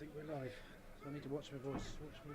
think we're live. So I need to watch my voice. Watch me.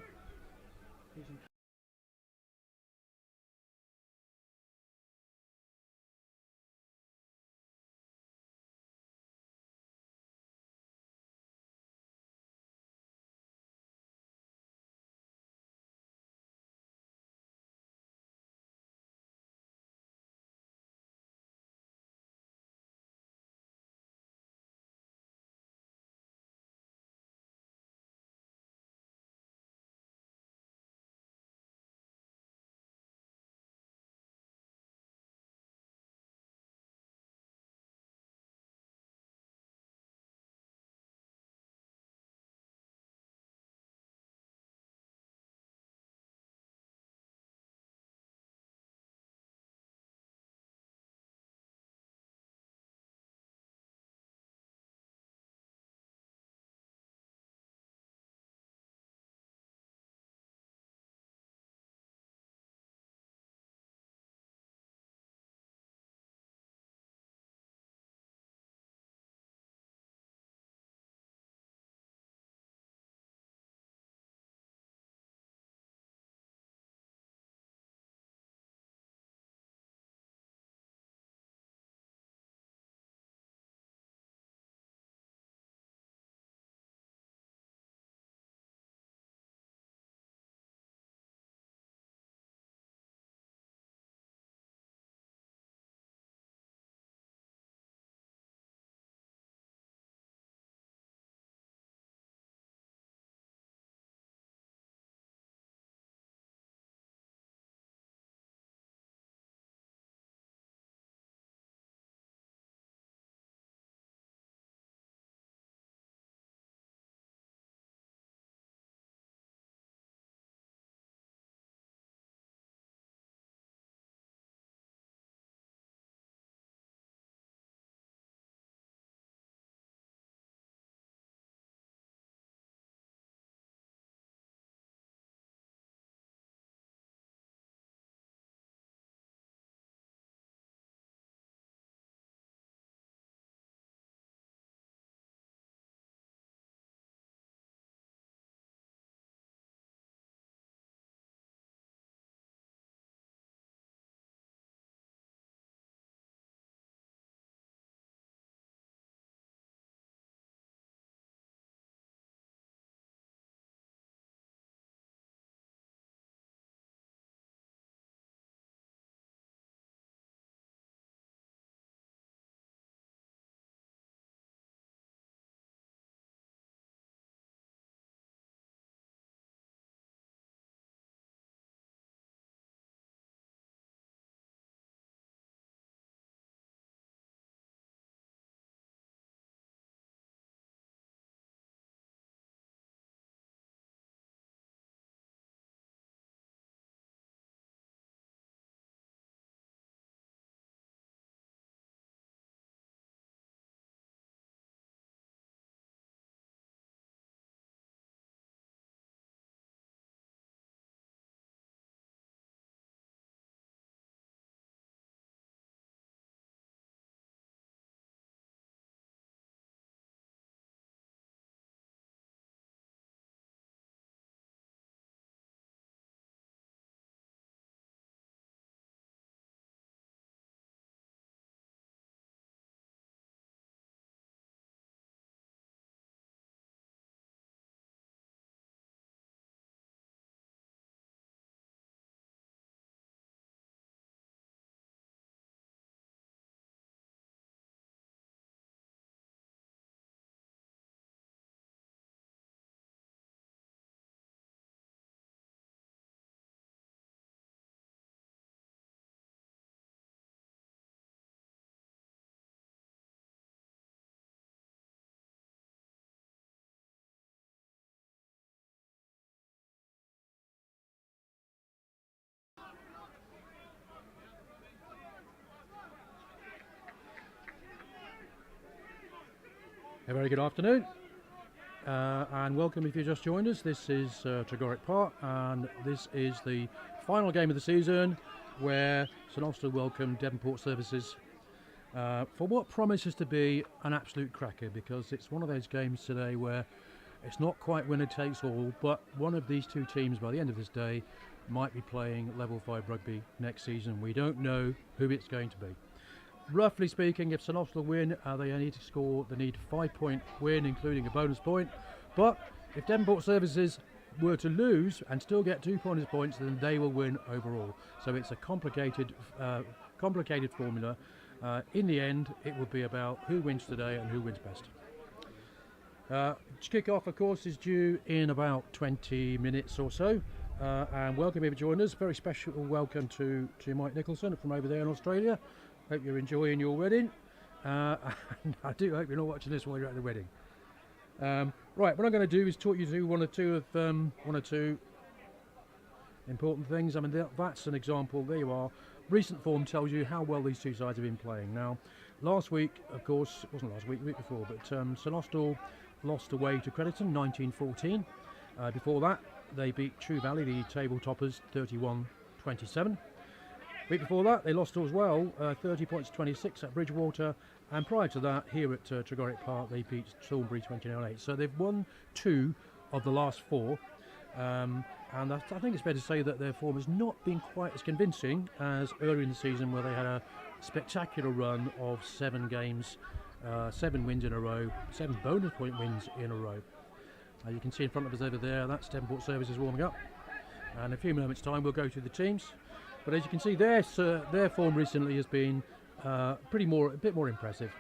A very good afternoon and welcome if you just joined us. This is Tregorrick Park and this is the final game of the season where St Austell welcome Devonport services for what promises to be an absolute cracker, because it's one of those games today where It's not quite winner takes all, but one of these two teams by the end of this day might be playing level 5 rugby next season. We don't know who it's going to be. Roughly speaking, if St Austell win, they need to score, they need a 5-point win, including a bonus point. But if Devonport Services were to lose and still get 2 bonus points, then they will win overall. So it's a complicated formula. In the end, it will be about who wins today and who wins best. Kickoff, of course, is due in about 20 minutes or so. And welcome if you join us. Very special welcome to Mike Nicholson from over there in Australia. Hope you're enjoying your wedding. And I do hope you're not watching this while you're at the wedding. Right, what I'm going to do is talk you through one or two important things. I mean, that's an example. There you are. Recent form tells you how well these two sides have been playing. Now, last week, of course, it wasn't last week, the week before, but St Austell lost away to Crediton 19-14. Before that, they beat True Valley, the table toppers, 31-27. Week before that, they lost as well, 30 points to 26 at Bridgewater, and prior to that, here at Tregorrick Park, they beat Thornbury 29-8. So they've won 2 of the last 4, and I think it's fair to say that their form has not been quite as convincing as earlier in the season, where they had a spectacular run of 7 games, 7 wins in a row, 7 bonus point wins in a row. You can see in front of us over there, that's Devonport Services warming up, and in a few moments' time we'll go through the teams. But as you can see, their form recently has been a bit more impressive.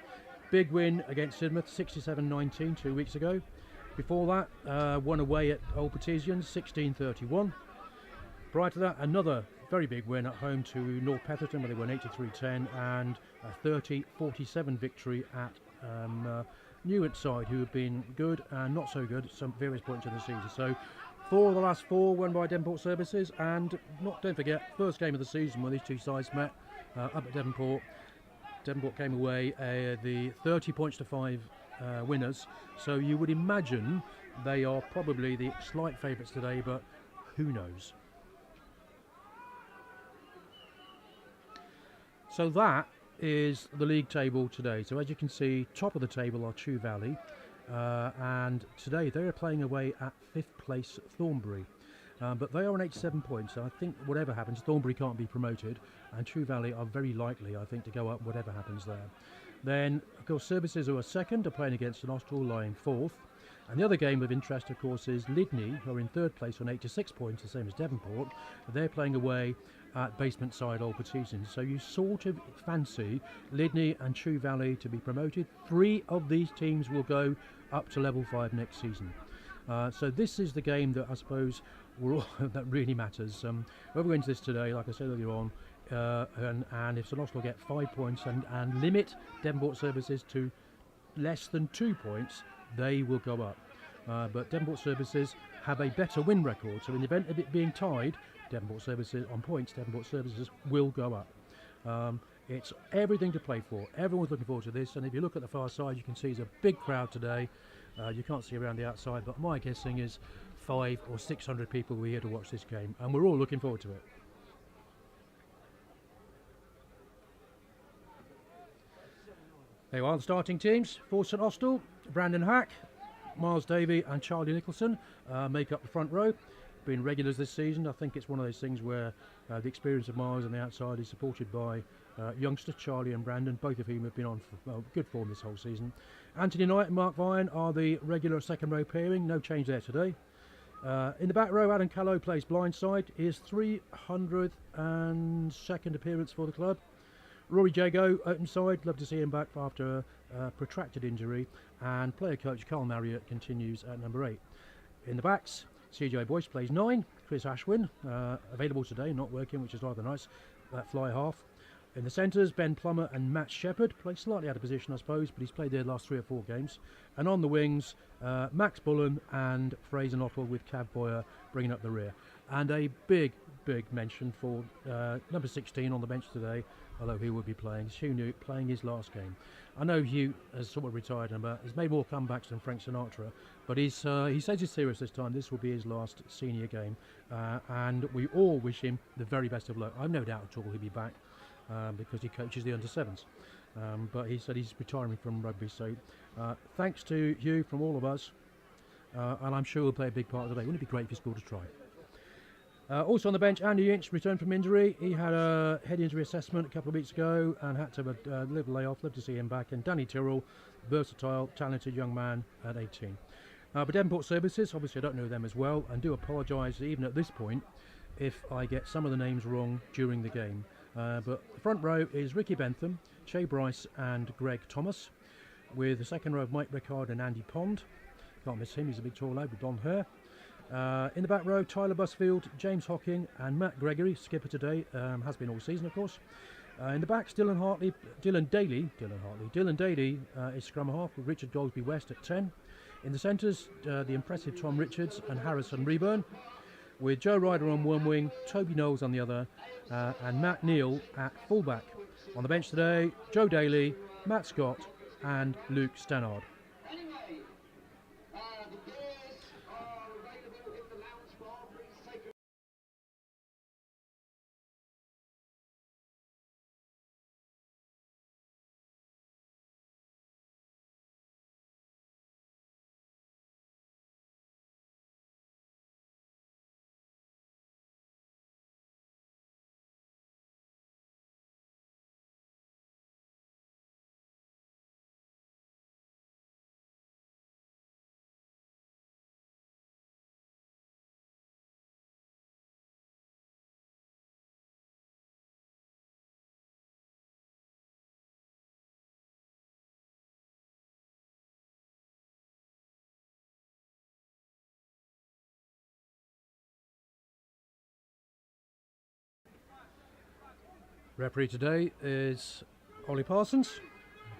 Big win against Sidmouth, 67-19 2 weeks ago. Before that, won away at Old Petesians, 16-31. Prior to that, another very big win at home to North Petherton, where they won 83-10, and a 30-47 victory at Newent side, who have been good and not so good at some various points in the season. So 4 of the last 4 won by Devonport Services, and don't forget, first game of the season when these two sides met up at Devonport. Devonport came away the 30 points to 5 winners, so you would imagine they are probably the slight favourites today, but who knows. So that is the league table today. So as you can see, top of the table are True Valley, and today they are playing away at 5th place Thornbury, but they are on 87 points, so I think whatever happens, Thornbury can't be promoted, and True Valley are very likely, I think, to go up whatever happens there. Then, of course, Services, who are second, are playing against St Austell, lying 4th. And the other game of interest, of course, is Lydney, who are in 3rd place on 86 points, the same as Devonport. They're playing away at basement side Old Petesians. So you sort of fancy Lydney and True Valley to be promoted. 3 of these teams will go up to level 5 next season. So this is the game that I suppose that really matters. Whoever wins this today, like I said earlier on, and if St Austell get 5 points and limit Devonport Services to less than 2 points, they will go up. But Devonport Services have a better win record, so in the event of it being tied, Devonport Services on points, Devonport Services will go up. It's everything to play for. Everyone's looking forward to this, and if you look at the far side, you can see there's a big crowd today. You can't see around the outside, but my guessing is 500 or 600 people were here to watch this game, and we're all looking forward to it. There are the starting teams for St Austell. Brandon Hack, Miles Davey and Charlie Nicholson make up the front row. Been regulars this season. I think it's one of those things where the experience of Miles on the outside is supported by youngsters Charlie and Brandon, both of whom have been on good form this whole season. Anthony Knight and Mark Vine are the regular second row pairing. No change there today. In the back row, Adam Callow plays blindside. His 302nd appearance for the club. Rory Jago, open side, love to see him back after a protracted injury, and player coach Carl Marriott continues at number 8. In the backs, CJ Boyce plays 9, Chris Ashwin, available today, not working, which is rather nice, that fly half. In the centres, Ben Plummer and Matt Shepherd play slightly out of position, I suppose, but he's played their last 3 or 4 games. And on the wings, Max Bullen and Fraser Nottle with Cav Boyer bringing up the rear. And a big mention for number 16 on the bench today, although he will be playing, Hugh Newt, playing his last game. I know Hugh has sort of retired, but he's made more comebacks than Frank Sinatra, but he says he's serious this time. This will be his last senior game, and we all wish him the very best of luck. I've no doubt at all he'll be back because he coaches the under-7s, but he said he's retiring from rugby, so thanks to Hugh from all of us. and I'm sure he'll play a big part today. Wouldn't it be great if he scored a try? Also on the bench, Andy Inch returned from injury. He had a head injury assessment a couple of weeks ago and had to have a little layoff. Love to see him back. And Danny Tyrrell, versatile, talented young man at 18. But Devonport Services, obviously I don't know them as well, and do apologise even at this point if I get some of the names wrong during the game. But the front row is Ricky Bentham, Che Bryce and Greg Thomas, with the second row of Mike Rickard and Andy Pond. Can't miss him, he's a big tall lad with blonde hair. In the back row, Tyler Busfield, James Hocking and Matt Gregory, skipper today, has been all season of course. In the backs, Dylan Daly is scrum half with Richard Goldsby West at 10. In the centres, the impressive Tom Richards and Harrison Reburn, with Joe Ryder on one wing, Toby Knowles on the other, and Matt Neal at fullback. On the bench today, Joe Daly, Matt Scott and Luke Stannard. Referee today is Ollie Parsons,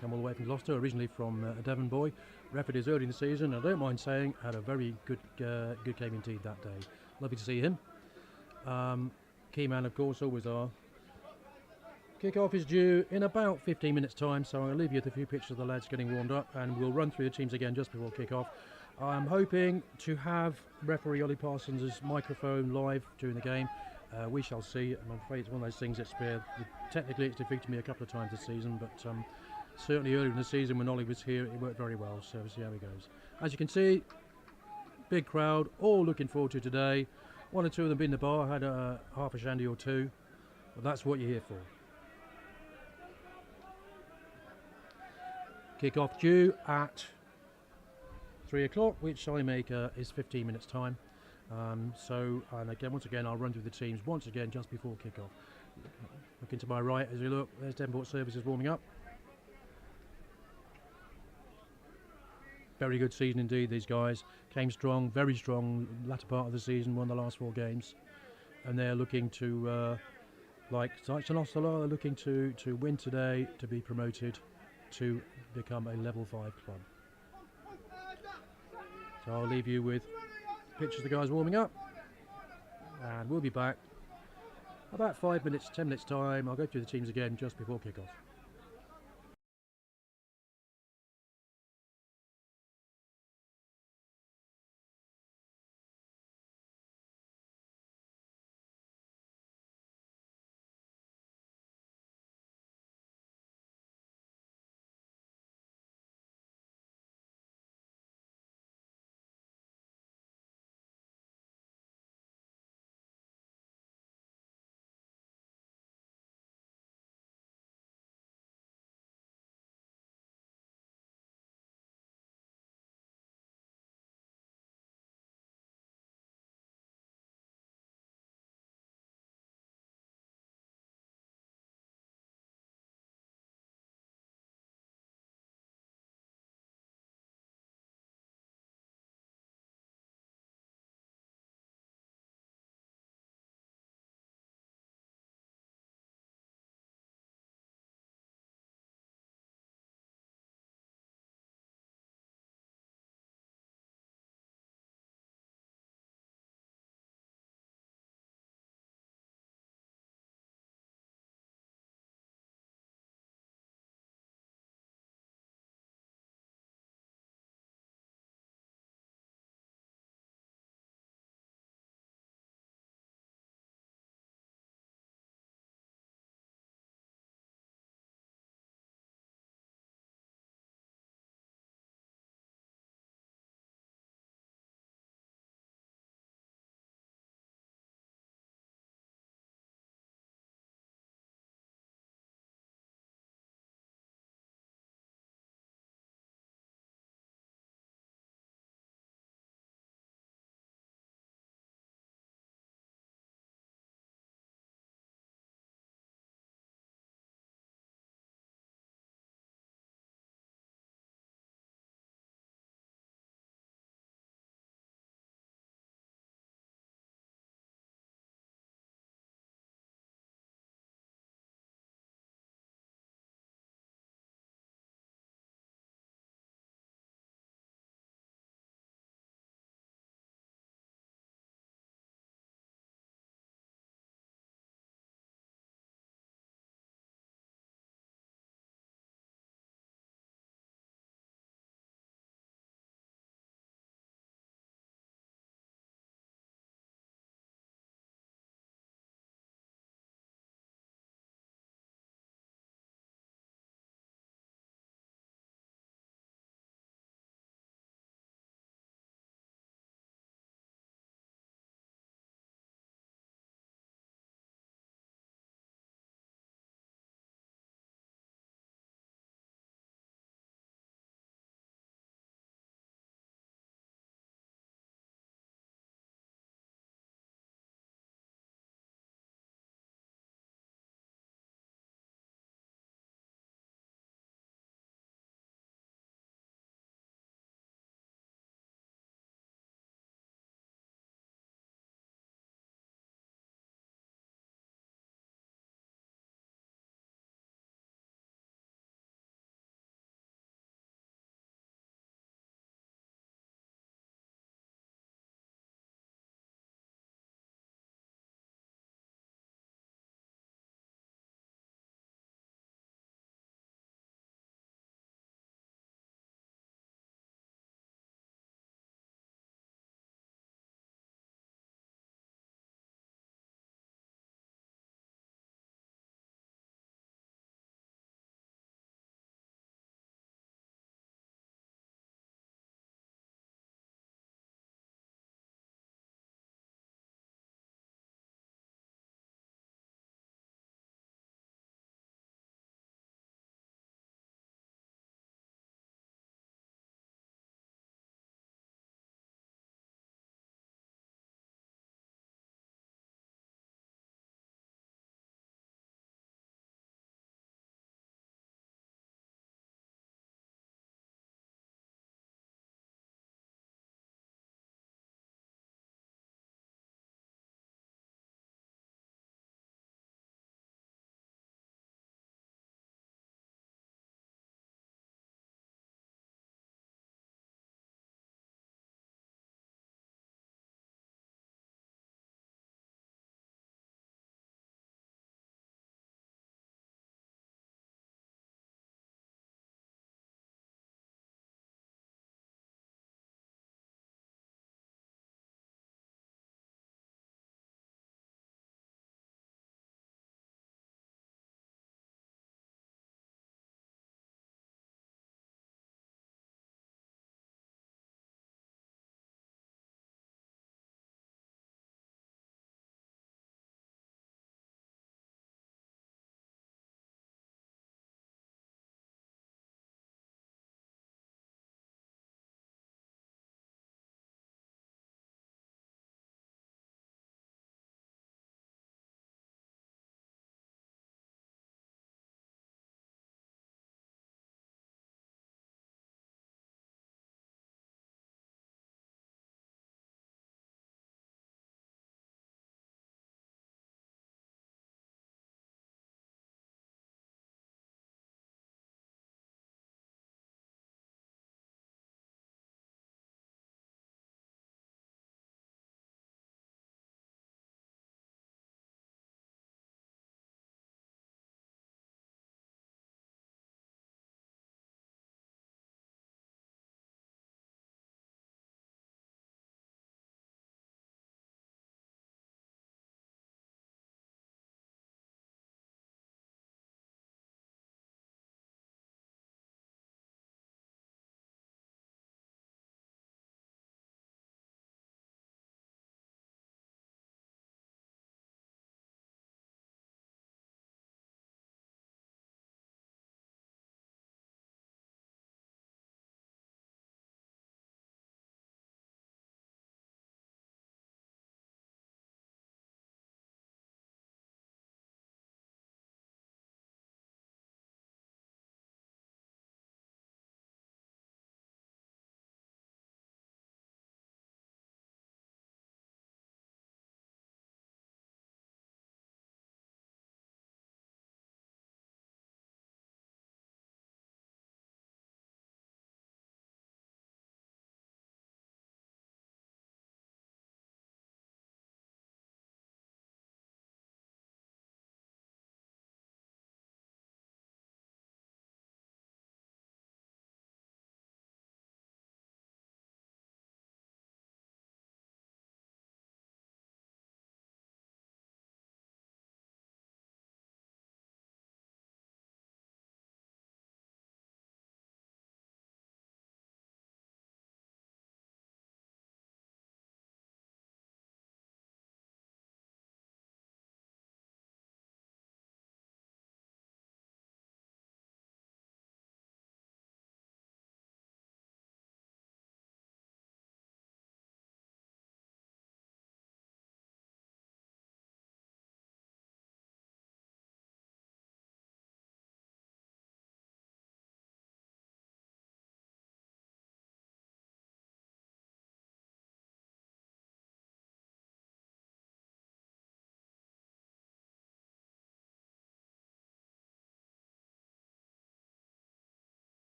come all the way from Gloucester, originally from a Devon boy. Refereed us early in the season, I don't mind saying, had a very good game indeed that day. Lovely to see him. Key man, of course, always are. Kick-off is due in about 15 minutes time, so I'm going to leave you with a few pictures of the lads getting warmed up, and we'll run through the teams again just before kick-off. I'm hoping to have referee Ollie Parsons' microphone live during the game. We shall see. I'm afraid it's one of those things that's technically it's defeated me a couple of times this season, but certainly earlier in the season when Ollie was here, it worked very well, so we'll see how it goes. As you can see, big crowd, all looking forward to today. One or two of them been in the bar, had half a shandy or two, but that's what you're here for. Kick-off due at 3 o'clock, which I make is 15 minutes time. And once again, I'll run through the teams once again just before kick-off. Looking to my right as we look, there's Devonport Services warming up. Very good season indeed, these guys. Came strong, very strong, latter part of the season, won the last 4 games. And they're looking to, like St Austell are looking to win today to be promoted to become a level 5 club. So I'll leave you with pictures of the guys warming up, and we'll be back about 5 minutes, 10 minutes time. I'll go through the teams again just before kick-off.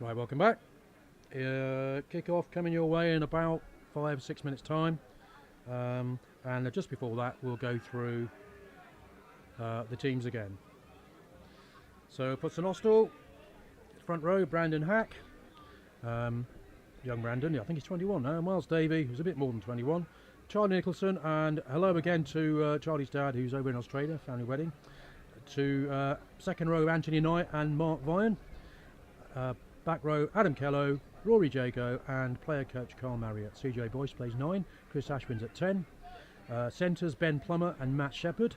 Right, welcome back. Kick-off coming your way in about 5 or 6 minutes time, and just before that we'll go through the teams again. So for St Austell, front row, Brandon Hack, young Brandon, I think he's 21 now, Miles Davey, who's a bit more than 21, Charlie Nicholson, and hello again to Charlie's dad, who's over in Australia, family wedding, to second row, Anthony Knight and Mark Vine, back row, Adam Kello, Rory Jago, and player coach Carl Marriott. CJ Boyce plays 9, Chris Ashwin's at 10. Centres, Ben Plummer and Matt Shepherd.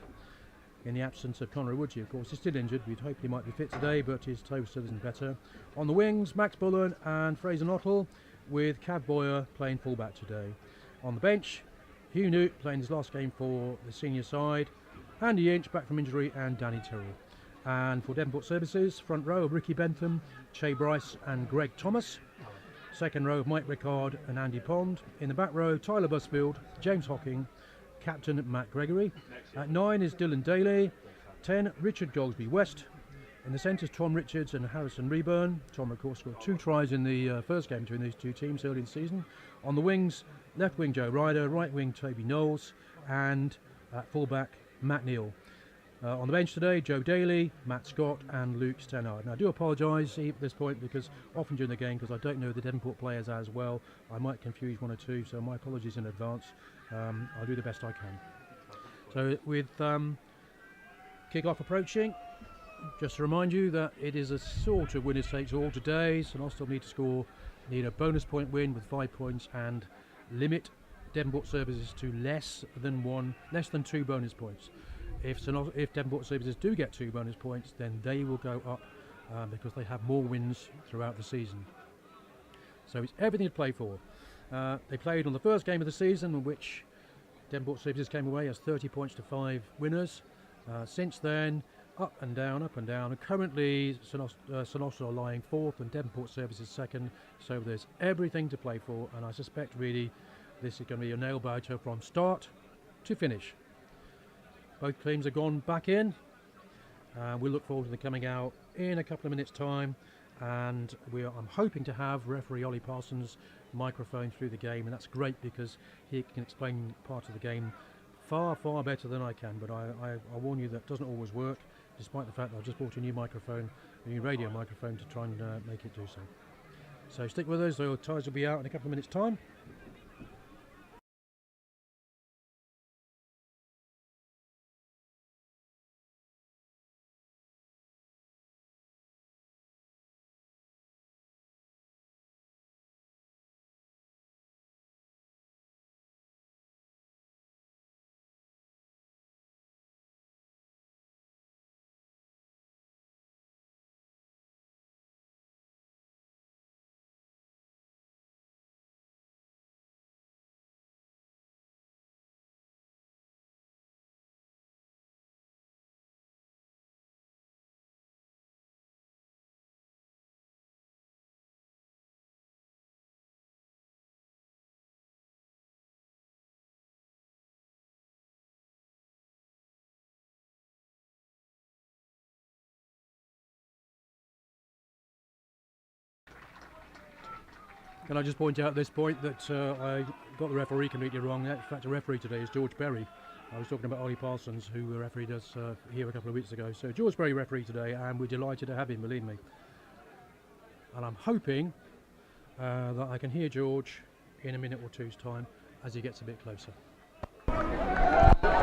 In the absence of Conor Woodsy, of course, he's still injured. We'd hope he might be fit today, but his toe still isn't better. On the wings, Max Bullen and Fraser Nottle, with Cav Boyer playing fullback today. On the bench, Hugh Newt playing his last game for the senior side, Andy Inch back from injury, and Danny Tyrrell. And for Devonport Services, front row of Ricky Bentham, Che Bryce and Greg Thomas. Second row of Mike Rickard and Andy Pond. In the back row, Tyler Busfield, James Hocking, captain Matt Gregory. At 9 is Dylan Daly. 10, Richard Goldsby West. In the centres, Tom Richards and Harrison Reburn. Tom, of course, scored 2 tries in the first game between these two teams early in the season. On the wings, left wing Joe Ryder, right wing Toby Knowles, and at fullback Matt Neal. On the bench today, Joe Daly, Matt Scott and Luke Stennard. Now I do apologise at this point because often during the game, because I don't know the Devonport players as well, I might confuse one or two, so my apologies in advance. I'll do the best I can. So with kick-off approaching, just to remind you that it is a sort of winner takes all today. St Austell need a bonus point win with 5 points and limit Devonport Services to less than 2 bonus points. If Devonport Services do get 2 bonus points, then they will go up because they have more wins throughout the season. So it's everything to play for. They played on the first game of the season, in which Devonport Services came away as 30 points to 5 winners. Since then, up and down, and currently St Austell are lying 4th and Devonport Services 2nd, so there's everything to play for, and I suspect really this is going to be a nail-biter from start to finish. Both teams have gone back in. We look forward to them coming out in a couple of minutes' time, and I'm hoping to have referee Ollie Parsons' microphone through the game, and that's great because he can explain part of the game far better than I can, but I warn you that doesn't always work, despite the fact that I've just bought a new microphone, a new radio microphone, to try and make it do so. So stick with us, the ties will be out in a couple of minutes' time. Can I just point out at this point that I got the referee completely wrong. In fact, the referee today is George Berry. I was talking about Ollie Parsons, who refereed us here a couple of weeks ago. So George Berry referee today, and we're delighted to have him, believe me. And I'm hoping that I can hear George in a minute or two's time as he gets a bit closer. Yeah.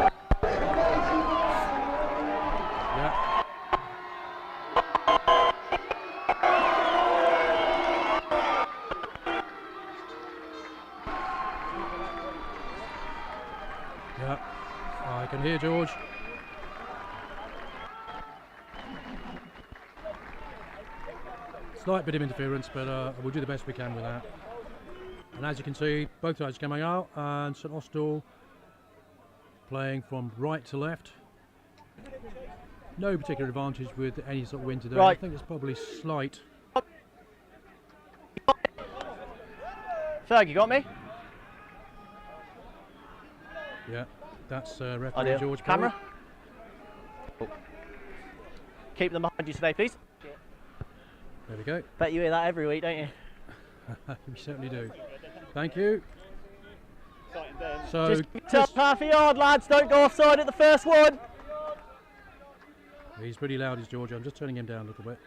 I can hear George. Slight bit of interference, but we'll do the best we can with that. And as you can see, both sides coming out, and St Austell playing from right to left. No particular advantage with any sort of win today. Right. I think it's probably slight. Ferg, you got me? Yeah. That's referee George Camera. Oh. Keep them behind you today, please. There we go. Bet you hear that every week, don't you? We certainly do. Thank you. So, just top half a yard, lads. Don't go offside at the first one. He's pretty loud, is George. I'm just turning him down a little bit.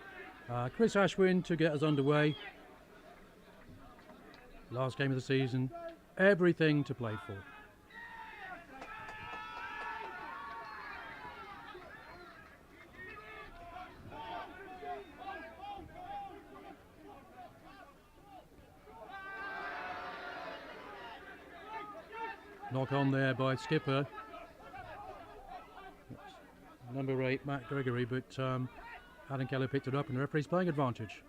Chris Ashwin to get us underway. Last game of the season. Everything to play for. Knock on there by skipper. Number 8, Matt Gregory, but Adam Keller picked it up and the referee's playing advantage.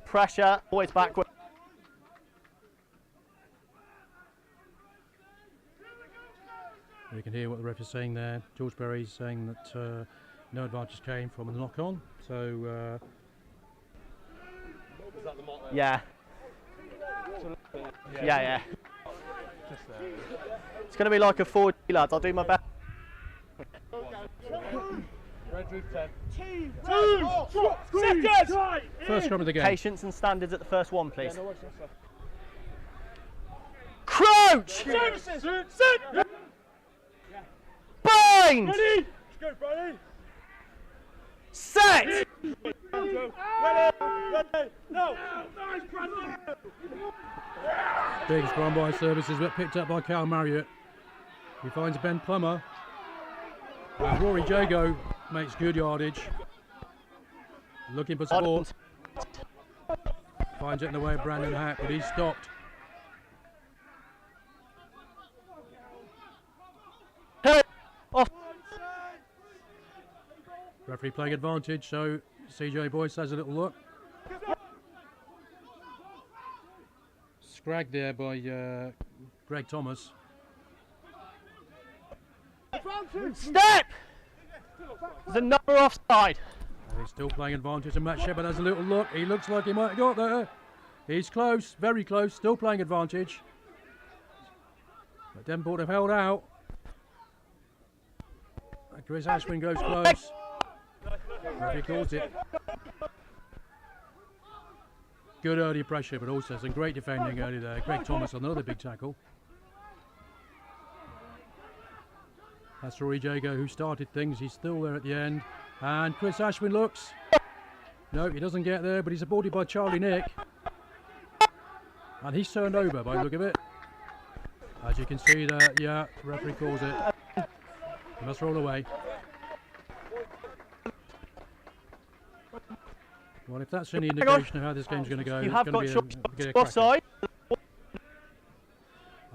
Pressure, always backward. You can hear what the ref is saying there. George Berry's saying that no advantage came from the knock on. So yeah. Yeah. It's going to be like a 4G, lads. I'll do my best. Red roof 10. Two, seconds! First scrum of the game. Patience and standards at the first one, please. Crouch! Bind! Ready? Let's go, Friday. Set! Ready? No! Big scrum by services, but picked up by Cal Marriott. He finds Ben Plummer. Rory Jago makes good yardage. Looking for support. Finds it in the way of Brandon Hack, but he's stopped. Off. Referee playing advantage, so CJ Boyce has a little look. Scragged there by Greg Thomas. Step! There's another offside. He's still playing advantage, and Matt Shepherd has a little look. He looks like he might have got there. He's close, very close, still playing advantage. But Devonport have held out. Chris Ashwin goes close. He calls it. Good early pressure, but also some great defending early there. Greg Thomas on another big tackle. That's Rory Jago who started things. He's still there at the end. And Chris Ashwin looks. No, he doesn't get there, but he's supported by Charlie Nick. And he's turned over by the look of it. As you can see there, yeah, the referee calls it. He must roll away. Well, if that's any indication of how this game's going to go, You it's have going got to be your a cracker. offside.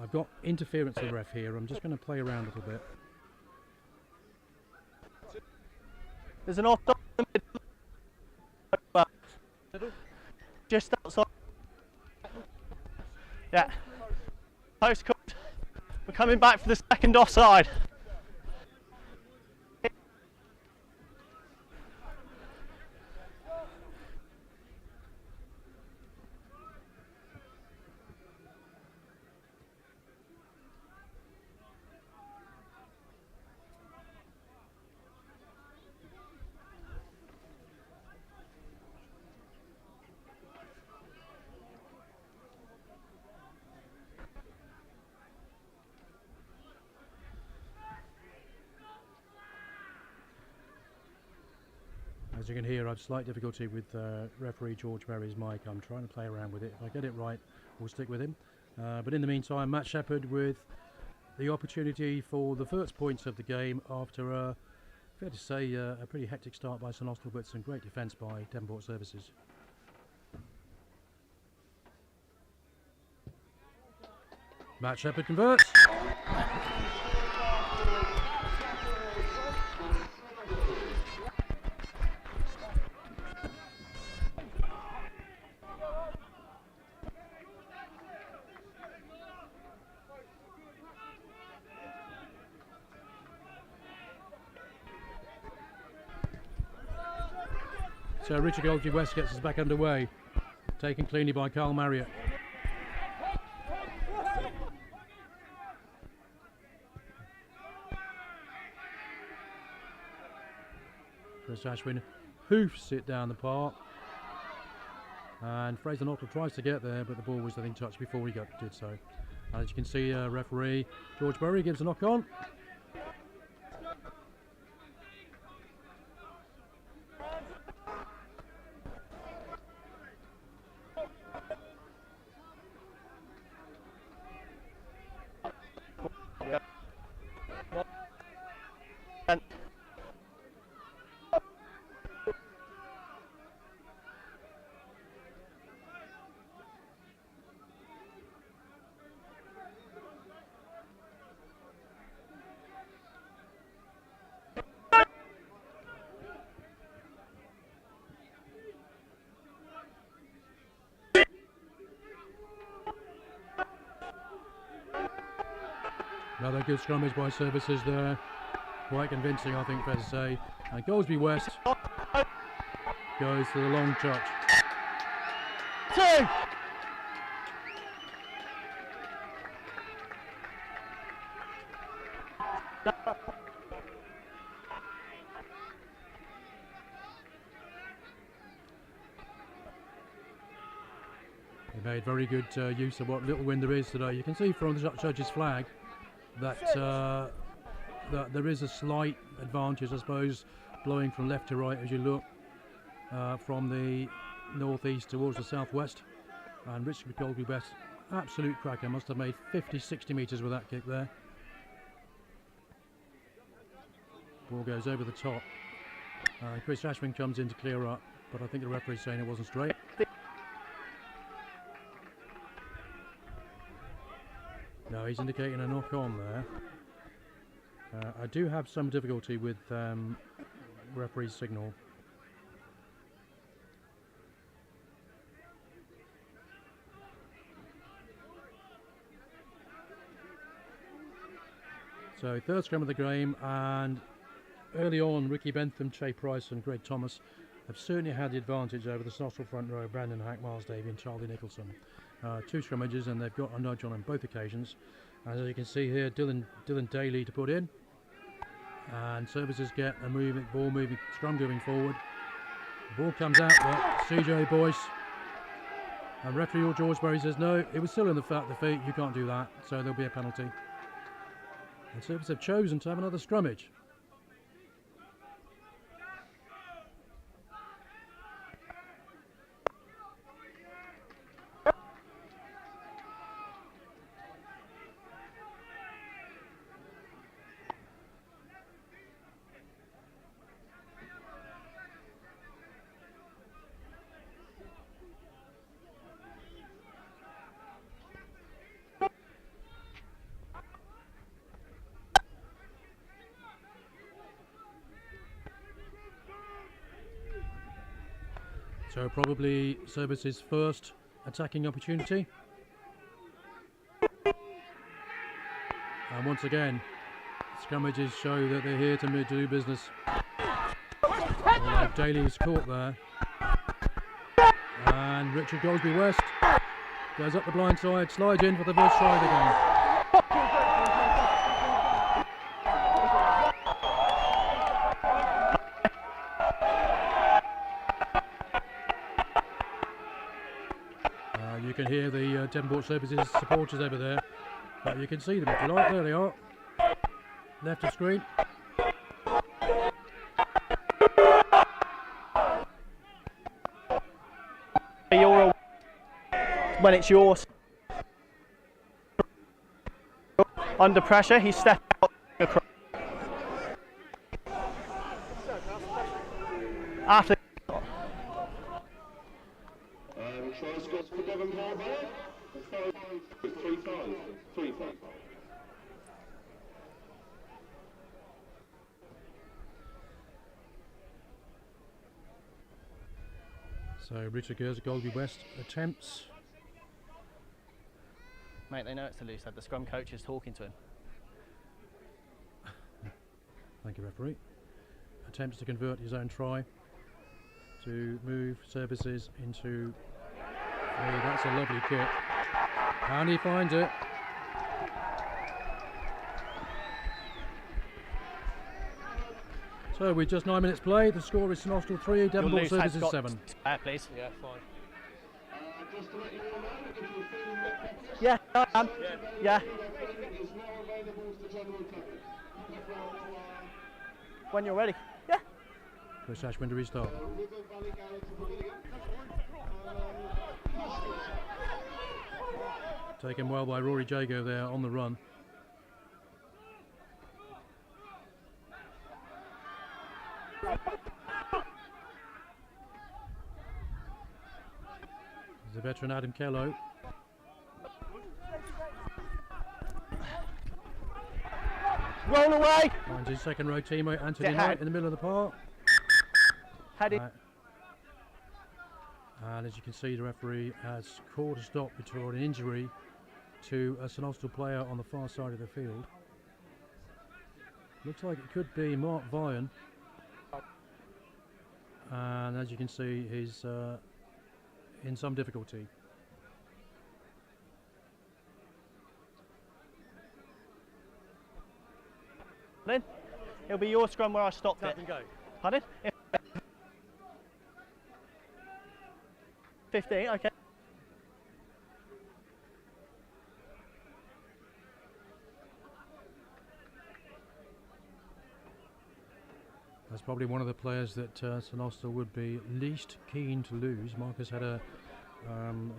I've got interference of the ref here. I'm just going to play around a little bit. There's an offside in the middle. Just outside. Yeah. Post cut. We're coming back for the second offside. As you can hear, I've slight difficulty with referee George Berry's mic. I'm trying to play around with it. If I get it right, we'll stick with him. But in the meantime, Matt Shepherd with the opportunity for the first points of the game after, fair to say, a pretty hectic start by St Austell, but some great defence by Devonport Services. Matt Shepherd converts. So Richard Golgi West gets us back underway, taken cleanly by Carl Marriott. Chris Ashwin hoofs it down the park. And Fraser Knottle tries to get there, but the ball was, I think, touched before he did so. And as you can see, referee George Burry gives a knock on. Another good scrummage by services there. Quite convincing, I think, fair to say. And Goldsby West goes to the long touch. 2. He made very good use of what little wind there is today. You can see from the judge's flag that that there is a slight advantage, I suppose, blowing from left to right as you look from the northeast towards the southwest. And Richard Goldsby West, absolute cracker, must have made 50-60 metres with that kick there. Ball goes over the top. Chris Ashwin comes in to clear up, but I think the referee's saying it wasn't straight. No, he's indicating a knock on there. I do have some difficulty with referee's signal. So third scrum of the game, and early on Ricky Bentham, Che Price and Greg Thomas have certainly had the advantage over the St Austell front row, Brandon Hack, Miles Davey and Charlie Nicholson. 2 scrummages, and they've got a nudge on both occasions. And as you can see here, Dylan Daly to put in, and services get a ball moving, scrum moving forward. The ball comes out, but CJ Boyce and referee George Berry says no, it was still in the feet, you can't do that, so there'll be a penalty. And services have chosen to have another scrummage. So probably services first attacking opportunity. And once again, scrummages show that they're here to do business. Daly's caught there. And Richard Goldsby West goes up the blind side, slides in for the first try of the game. You can hear the Devonport Services supporters over there, but you can see them if you like. There they are, left of screen. You're when it's yours. Under pressure, he stepped out across. After Try scores for Devonport there. 3-5. So Richard Goldsby West attempts. Mate, they know it's a loose head. The scrum coach is talking to him. Thank you, referee. Attempts to convert his own try to move services into. Hey, that's a lovely kick. And he finds it. So with just 9 minutes played, the score is St Austell 3, Devonport Services 7. Please. Yeah, fine. Just to let you all know, if you're feeling a bit better, Yeah, I am. Yeah. is now available to general public. When you're ready. Yeah. Chris Ashwin to restart. River Valley Garage William. Taken well by Rory Jago there on the run. There's the veteran Adam Kello. Roll away. Finds his second row teammate Anthony Get Knight head. in the middle of the park. Heading. And as you can see, the referee has called a stop between an injury to a St Austell player on the far side of the field. Looks like it could be Mark Vian. And as you can see, he's in some difficulty. Then it'll be your scrum where I stopped it. Go. Pardon? 15, okay. That's probably one of the players that St Austell would be least keen to lose. Marcus had a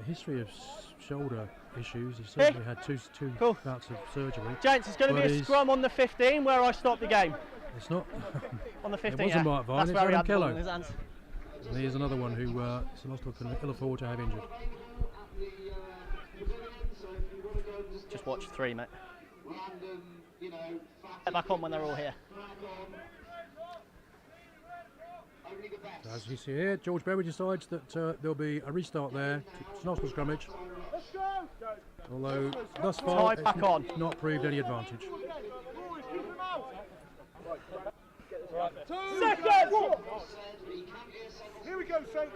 history of shoulder issues. He certainly had two Cool. bouts of surgery. Gents, it's going to But be a he's- scrum on the 15 where I stopped the game. It's not. On the 15, wasn't yeah. Mark Vine, That's it's where he Adam had the ball Kello. in his hands. And here's another one who St Austell can ill afford to have injured. Just watch 3, mate. Get back on when they're all here. As you see here, George Berry decides that there'll be a restart there. St Austell scrummage. Although thus far Tie back on. not proved any advantage. Here we go, Saints.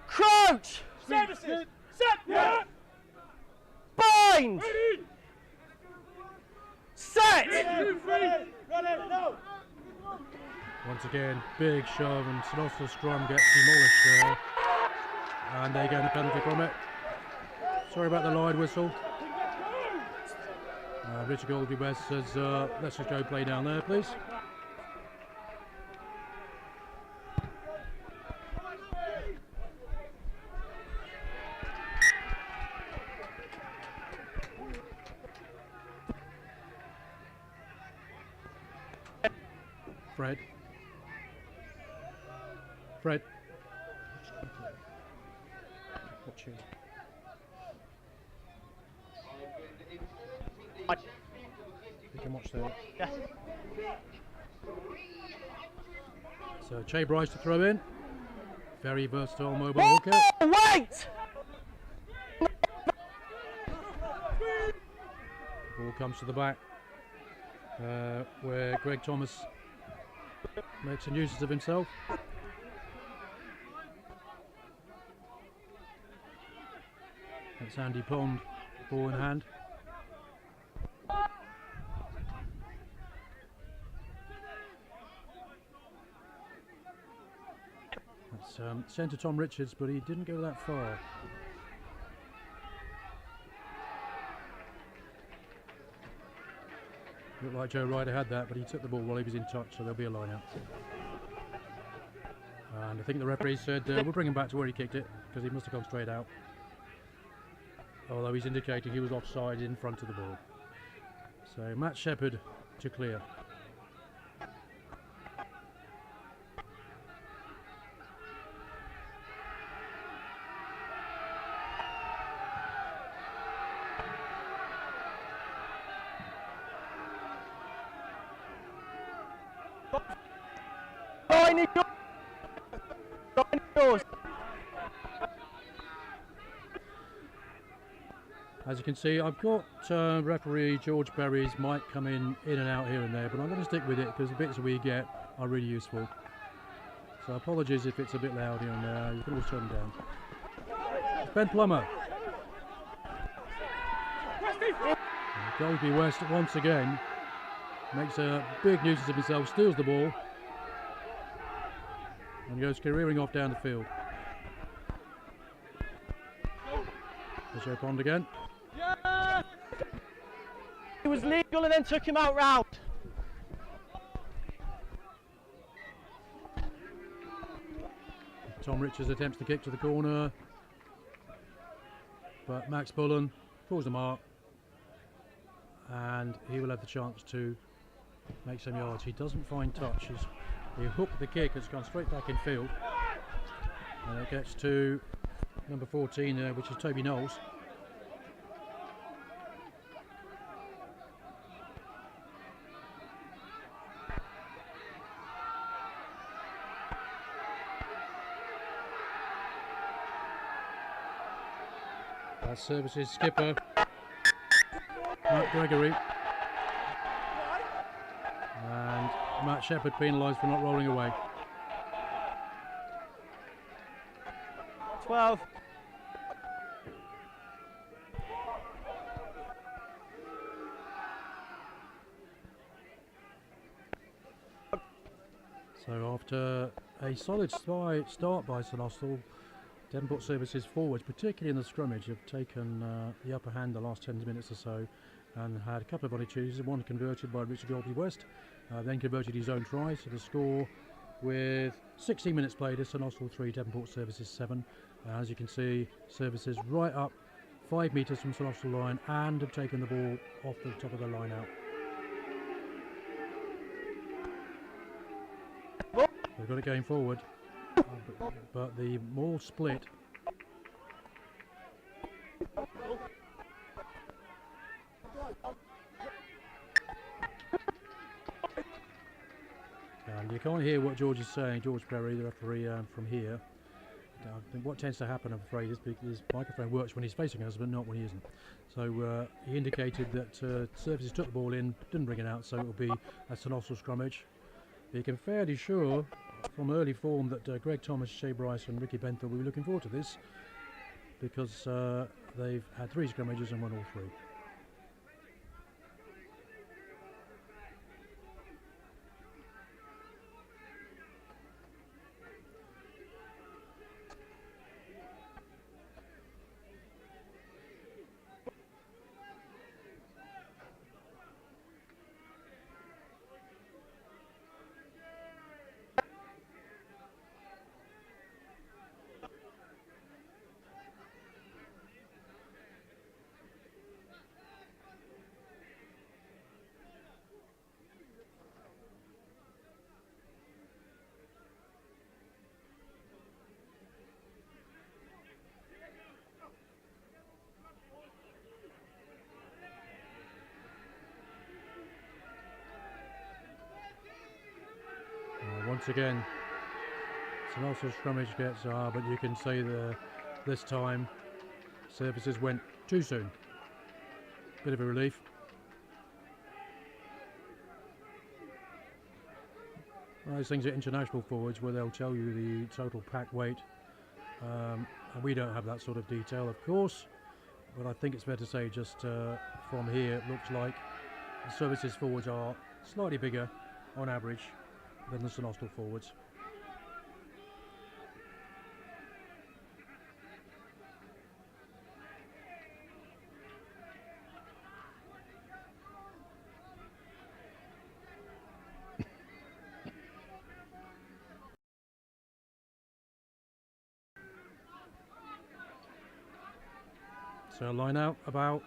Crouch! Services. Set. Yeah. Bind! Set! Ready. No. Once again, big shove and St Austell scrum gets demolished there. And they get a penalty from it. Sorry about the line whistle. Richard Goldie West says, let's just go play down there, please. Fred. Watch you. You can watch there. Yeah. So Che Bryce to throw in. Very versatile mobile hooker. Oh, wait! Ball comes to the back, where Greg Thomas makes a nuisance of himself. That's Andy Pond, ball in hand. That's sent to Tom Richards, but he didn't go that far. Looked like Joe Ryder had that, but he took the ball while he was in touch, so there'll be a line out. And I think the referee said we'll bring him back to where he kicked it, because he must have gone straight out. Although he's indicating he was offside in front of the ball. So Matt Shepherd to clear. As you can see, I've got referee George Berry's mic coming in and out here and there, but I'm going to stick with it because the bits we get are really useful. So apologies if it's a bit loud here and there, you can always turn them down. It's Ben Plummer. And Golby West once again makes a big nuisance of himself, steals the ball, and goes careering off down the field. There's Pond again. It was legal and then took him out round. Tom Richards attempts the kick to the corner, but Max Bullen pulls the mark, and he will have the chance to make some yards. He doesn't find touch. He hooked the kick, it's gone straight back in field, and it gets to number 14 there, which is Toby Knowles. Services skipper Matt Tregorrick, and Matt Shepherd penalised for not rolling away. 12. So after a solid start by St Austell, Devonport Services forwards, particularly in the scrummage, have taken the upper hand the last 10 minutes or so, and had a couple of opportunities. One converted by Richard Golby West, then converted his own try. So the score, with 16 minutes played, is St Austell 3, Devonport Services 7. As you can see, Services right up 5 metres from St Austell line, and have taken the ball off the top of the line out. They've got it going forward. But the ball split. And you can't hear what George is saying, George Perry, the referee, from here. I think what tends to happen, I'm afraid, is his microphone works when he's facing us, but not when he isn't. So he indicated that Services took the ball in, didn't bring it out, so it will be a St Austell scrummage. You can fairly sure from early form that Greg Thomas, Shea Bryce and Ricky Bentham will be looking forward to this, because they've had 3 scrummages and won all 3. Once again, St Austell scrummage gets but you can say this time Services went too soon. Bit of a relief. One of those things at international forwards where they'll tell you the total pack weight, and we don't have that sort of detail, of course, but I think it's fair to say just from here it looks like the Services forwards are slightly bigger on average than the St Austell forwards. So line out about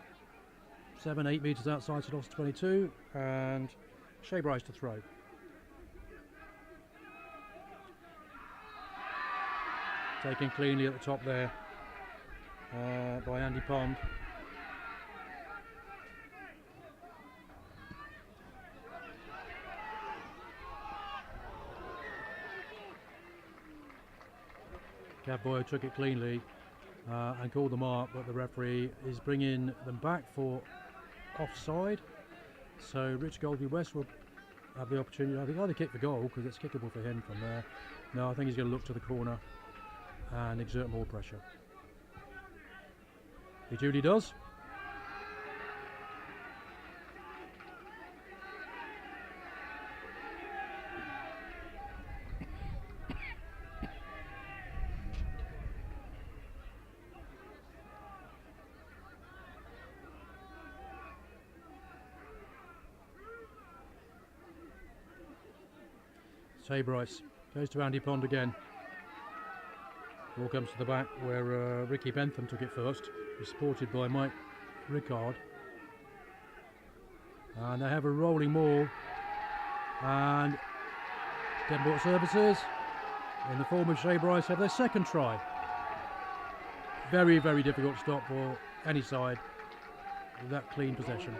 7-8 metres outside St Austell 22, and Shea Bryce to throw. Taken cleanly at the top there by Andy Pond. Cowboy took it cleanly and called the mark, but the referee is bringing them back for offside. So Rich Golby West will have the opportunity, I think, either kick the goal, because it's kickable for him from there. No, I think he's going to look to the corner and exert more pressure. He duly does. Bryce goes to Andy Pond again. Ball comes to the back where Ricky Bentham took it first. He's supported by Mike Rickard. And they have a rolling maul. And Devonport Services, in the form of Shea Bryce, have their second try. Very, very difficult stop for any side with that clean possession.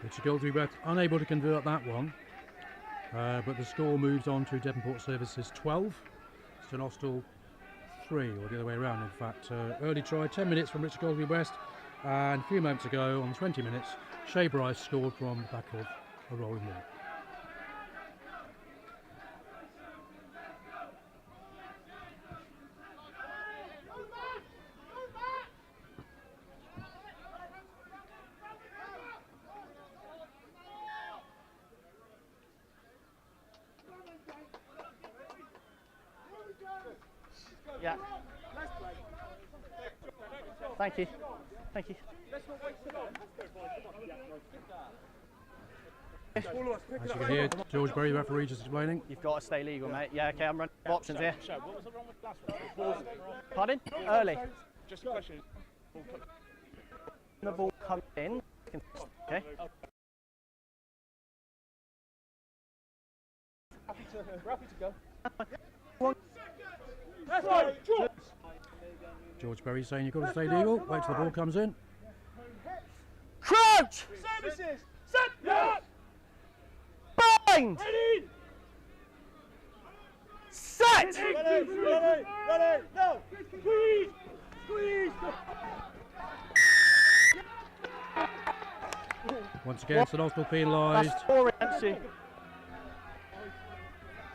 Tregorrick unable to convert that one, but the score moves on to Devonport Services 12, St Austell 3, or the other way around in fact. Early try, 10 minutes from Richard Goldsby West, and a few moments ago on 20 minutes, Shea Bryce scored from the back of a rolling ball. Yeah. Thank you. Thank you. As you can hear, George Berry, the referee, just explaining. You've got to stay legal, mate. Yeah, okay, I'm running options here. Pardon? Early. Just a question. The ball comes in. Okay. Happy to go. That's right, George. George Berry saying you've got to stay legal. Wait till the ball comes in. Crouch! Services! Set! Yeah! Bind! Ready! Set! Ready! Ready! Ready! No! Squeeze! Squeeze! Once again, St Austell penalised That's 4 against you.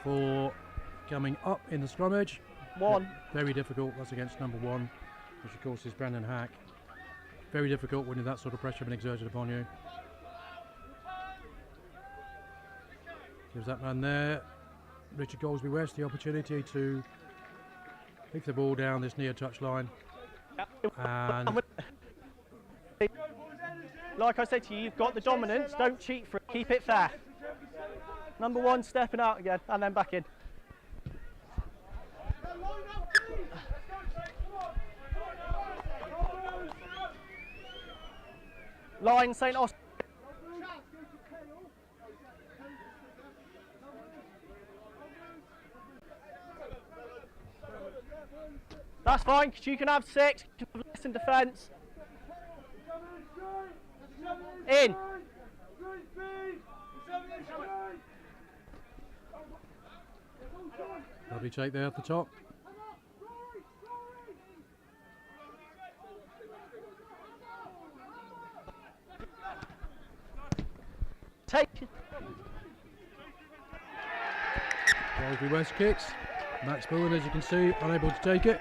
for coming up in the scrummage. 1. Very difficult. That's against number 1, which of course is Brandon Hack. Very difficult when that sort of pressure been exerted upon you. Gives that man there, Richard Goldsby West, the opportunity to pick the ball down this near touch line. And Like I said to you, you've got the dominance. Don't cheat for it. Keep it fair. Number 1 stepping out again and then back in. Line St Austell. That's fine, because you can have 6, you can have less in defence. In. lovely take there at the top. Take. Goldsby West kicks. Max Bullen, as you can see, unable to take it.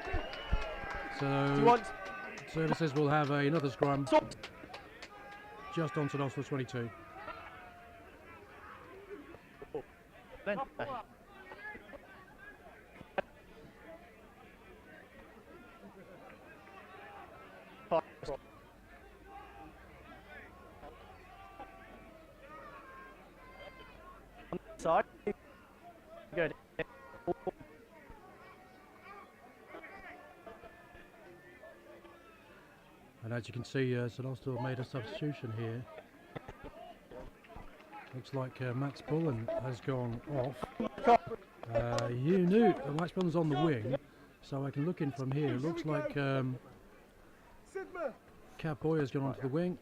Do you So want Services will have another scrum just on St Austell 22. then? Side. Good. And as you can see, St Austell made a substitution here. Looks like Max Bullen has gone off, You knew the Waxman's on the wing, so I can look in from here. It looks like Cav Boyer's gone onto the wing,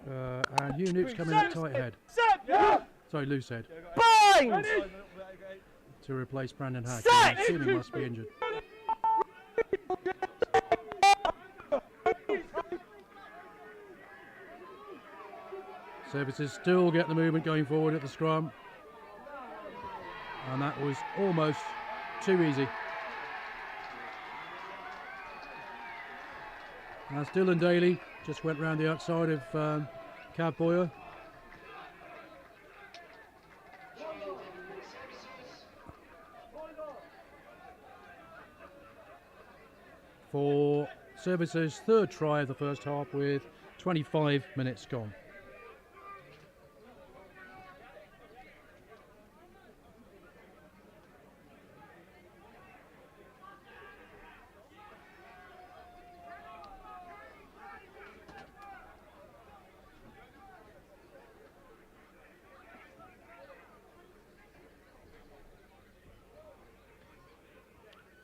and Hugh Newt's coming at tight head. Sorry, loose head. Bind! To replace Brandon Hack, who I'm assuming must be injured. Services still get the movement going forward at the scrum, and that was almost too easy. As Dylan Daly just went round the outside of Cav Boyer. For Services' third try of the first half with 25 minutes gone.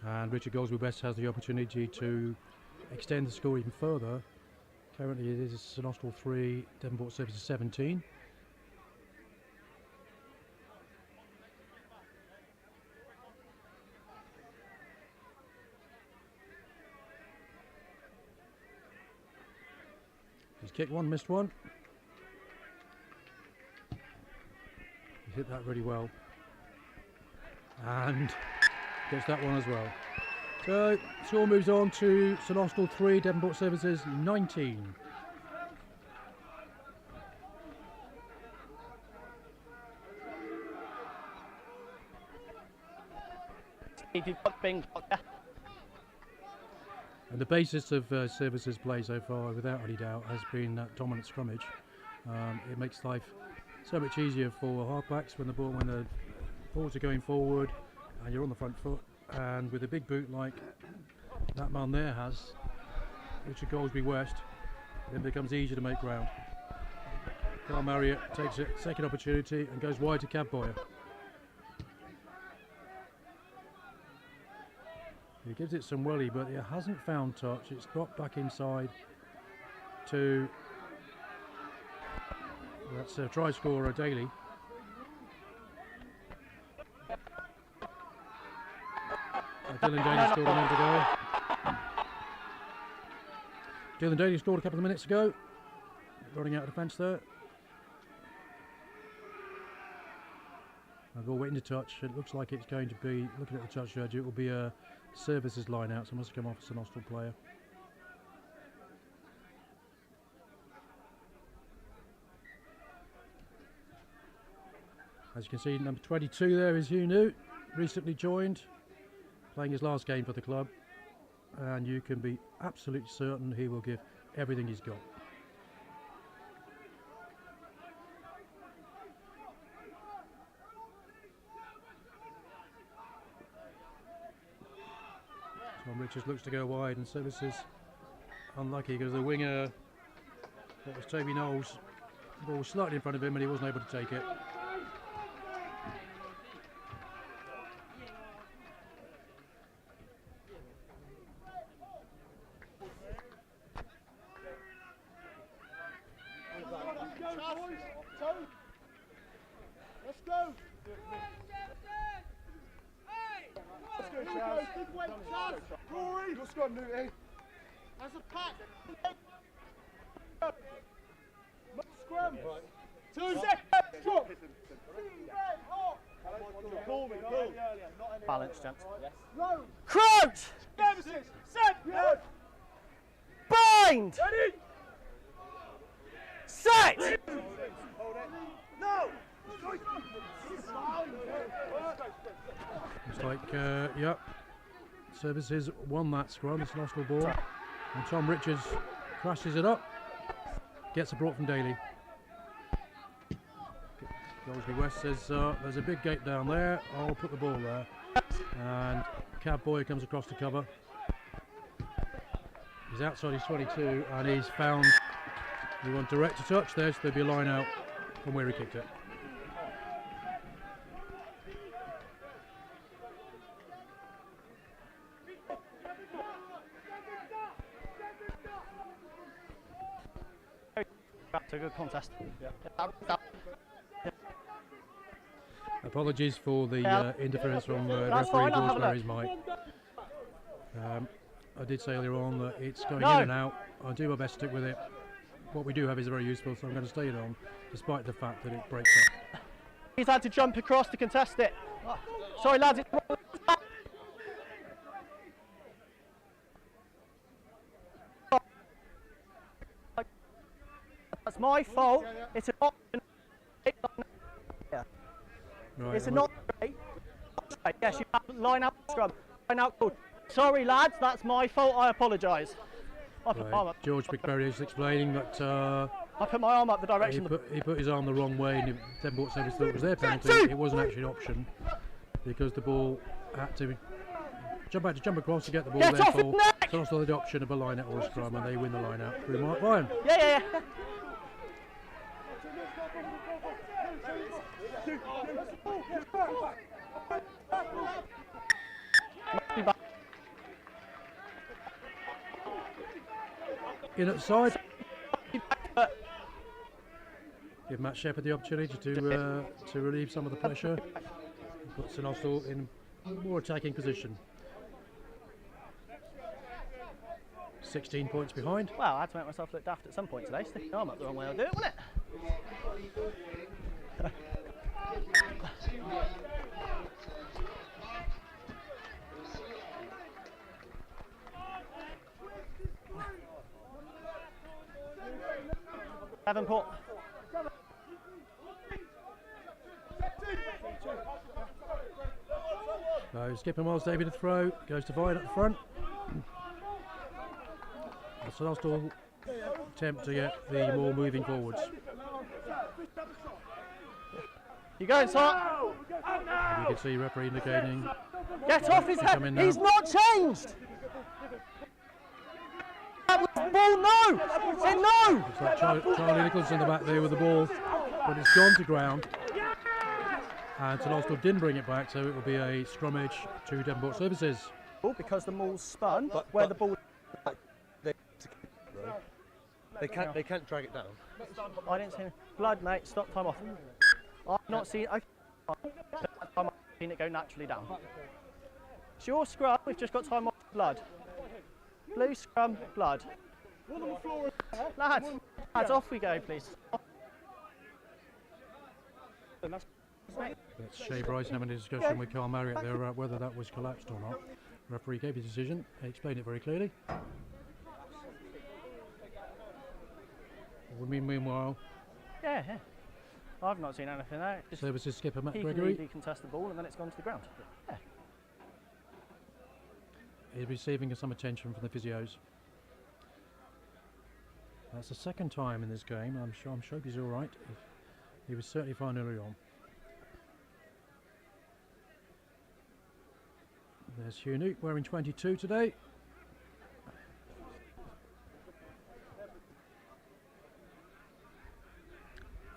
And Richard Goldsby-West has the opportunity to extend the score even further. Currently it is St Austell 3, Devonport Services 17. He's kicked one, missed one. He's hit that really well. And gets that one as well. So score moves on to St Austell 3, Devonport Services 19. If you've got Bing, And the basis of Services' play so far, without any doubt, has been that dominant scrummage. It makes life so much easier for halfbacks when the balls are going forward and you're on the front foot. And with a big boot like that man there has, Richard Goldsby-West, then it becomes easier to make ground. Carl Marriott takes a second opportunity and goes wide to Cav Boyer. He gives it some welly, but it hasn't found touch. It's dropped back inside to, that's a try scorer Daly. Dylan Daly scored a minute ago. Dylan Daly scored a couple of minutes ago. Running out of defence there. I've all waiting to touch. It looks like it's going to be, looking at the touch judge, it will be a Services line out, so it must have come off a St Austell player. As you can see, number 22 there is Hugh Newt, recently joined, playing his last game for the club, and you can be absolutely certain he will give everything he's got. Tom Richards looks to go wide, and Services unlucky because the winger, that was Toby Knowles, the ball was slightly in front of him and he wasn't able to take it. Let's go! Rory! Let's go, Newty! As a pack! Scrum! 2 seconds! Drop! balance, gents. Low! Crouch! Services! Set! Bind! Ready! Set! No! Looks like, yep, Services won that scrum, it's an Austell ball, and Tom Richards crashes it up, gets a brought from Daly. Goldsby-West says, there's a big gate down there, I'll put the ball there, and Cav Boyer comes across to cover. He's outside his 22 and he's found, he went direct to touch there, so there'll be a line out from where he kicked it. Back to a good contest. Apologies for the interference from That's referee fine, I'll have a George look. Barry's mic. I did say earlier on that it's going No. in and out. I'll do my best to stick with it. What we do have is very useful, so I'm going to stay it on, despite the fact that it breaks up. He's had to jump across to contest it. Sorry, lads. That's my fault. It's an option. Right, It's a not straight. Yes, you have to line out scrum. Line out called. Sorry, lads. That's my fault. I apologise. I put my arm up. George McBurry is explaining that I put my arm up the direction. he put his arm the wrong way, and Devonport Service thought it was their penalty. It wasn't actually an option because the ball had to jump across to get the ball. Get off his Therefore, neck! so also the option of a line out or a scrum, and they win the line out through Mark Ryan. Yeah. In at the side. Give Matt Shepherd the opportunity to relieve some of the pressure. Put St Austell in a more attacking position. 16 points behind. Well, I had to make myself look daft at some point today. Sticking my arm up the wrong way, I'll do it, wouldn't it? Devonport. So Skipper Miles David to throw, goes to Vine at the front. St Austell attempt to get the ball moving forwards. You going, sir? And you can see referee indicating. Get off his head. He's not changed. That was ball, no. Say no. It's like Charlie Nichols in the back there with the ball, but it's gone to ground. And St Austell didn't bring it back, so it will be a scrummage to Devonport Services. Because the maul's spun, but where the ball. They can't drag it down. I didn't see any blood, mate. Stop. Time off. I've not seen. I've seen it go naturally down. It's your scrum. We've just got time off. Blood. Blue scrum. Blood. Lads, off we go, please. That's Shay Bryson having a discussion with Carl Marriott there about whether that was collapsed or not. Referee gave his decision. He explained it very clearly. Meanwhile, Yeah. I've not seen anything there. Just Services skipper Matt he can Gregory legally contest the ball and then it's gone to the ground. Yeah. is receiving some attention from the physios. That's the second time in this game. I'm sure he's all right. He was certainly fine early on. There's Hugh Newt wearing 22 today.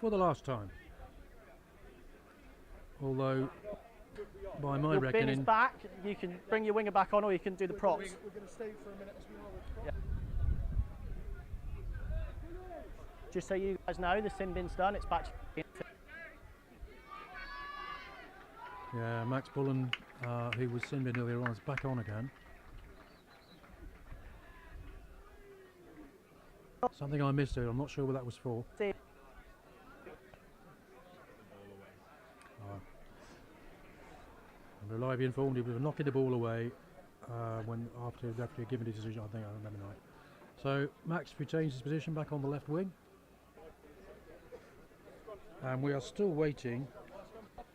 For the last time. Although, by my Your bin is reckoning, back. You can bring your winger back on or you can do the props. We're going to stay for a minute as we are. Yeah. Just so you guys know, the sin bin's done. It's back to yeah, Max Bullen, who was sin bin earlier on, is back on again. Something I missed there. I'm not sure what that was for. see. I'm reliably informed he was knocking the ball away when after the referee had given his decision. I think I remember right. So Max retains his position back on the left wing, and we are still waiting.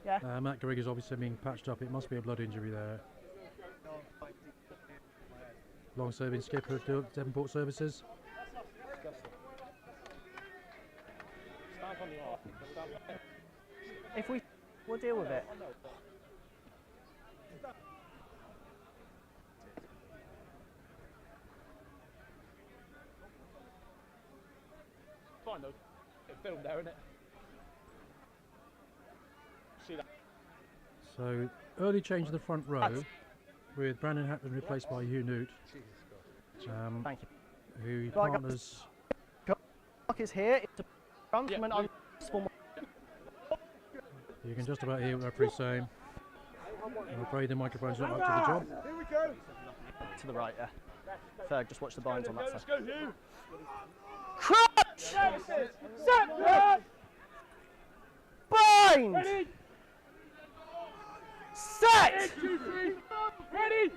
Yeah. Matt Garrig is obviously being patched up. It must be a blood injury there. Long-serving skipper at Devonport Services. If we'll deal with it. Fine though. It's filmed there, isn't it? See that? So early change of the front row with Brandon Hatton replaced by Hugh Newt, Thank you. who Right, partners mark is here. It's a run from an unsuccessful. You can just about hear what the referee's saying. I'm afraid the microphone's not up to the job. Here we go. To the right, yeah. Ferg, just watch the binds on that Let's side. go, Hugh. Crunch! Set. Bind! Ready. Set! 2, 3. Ready.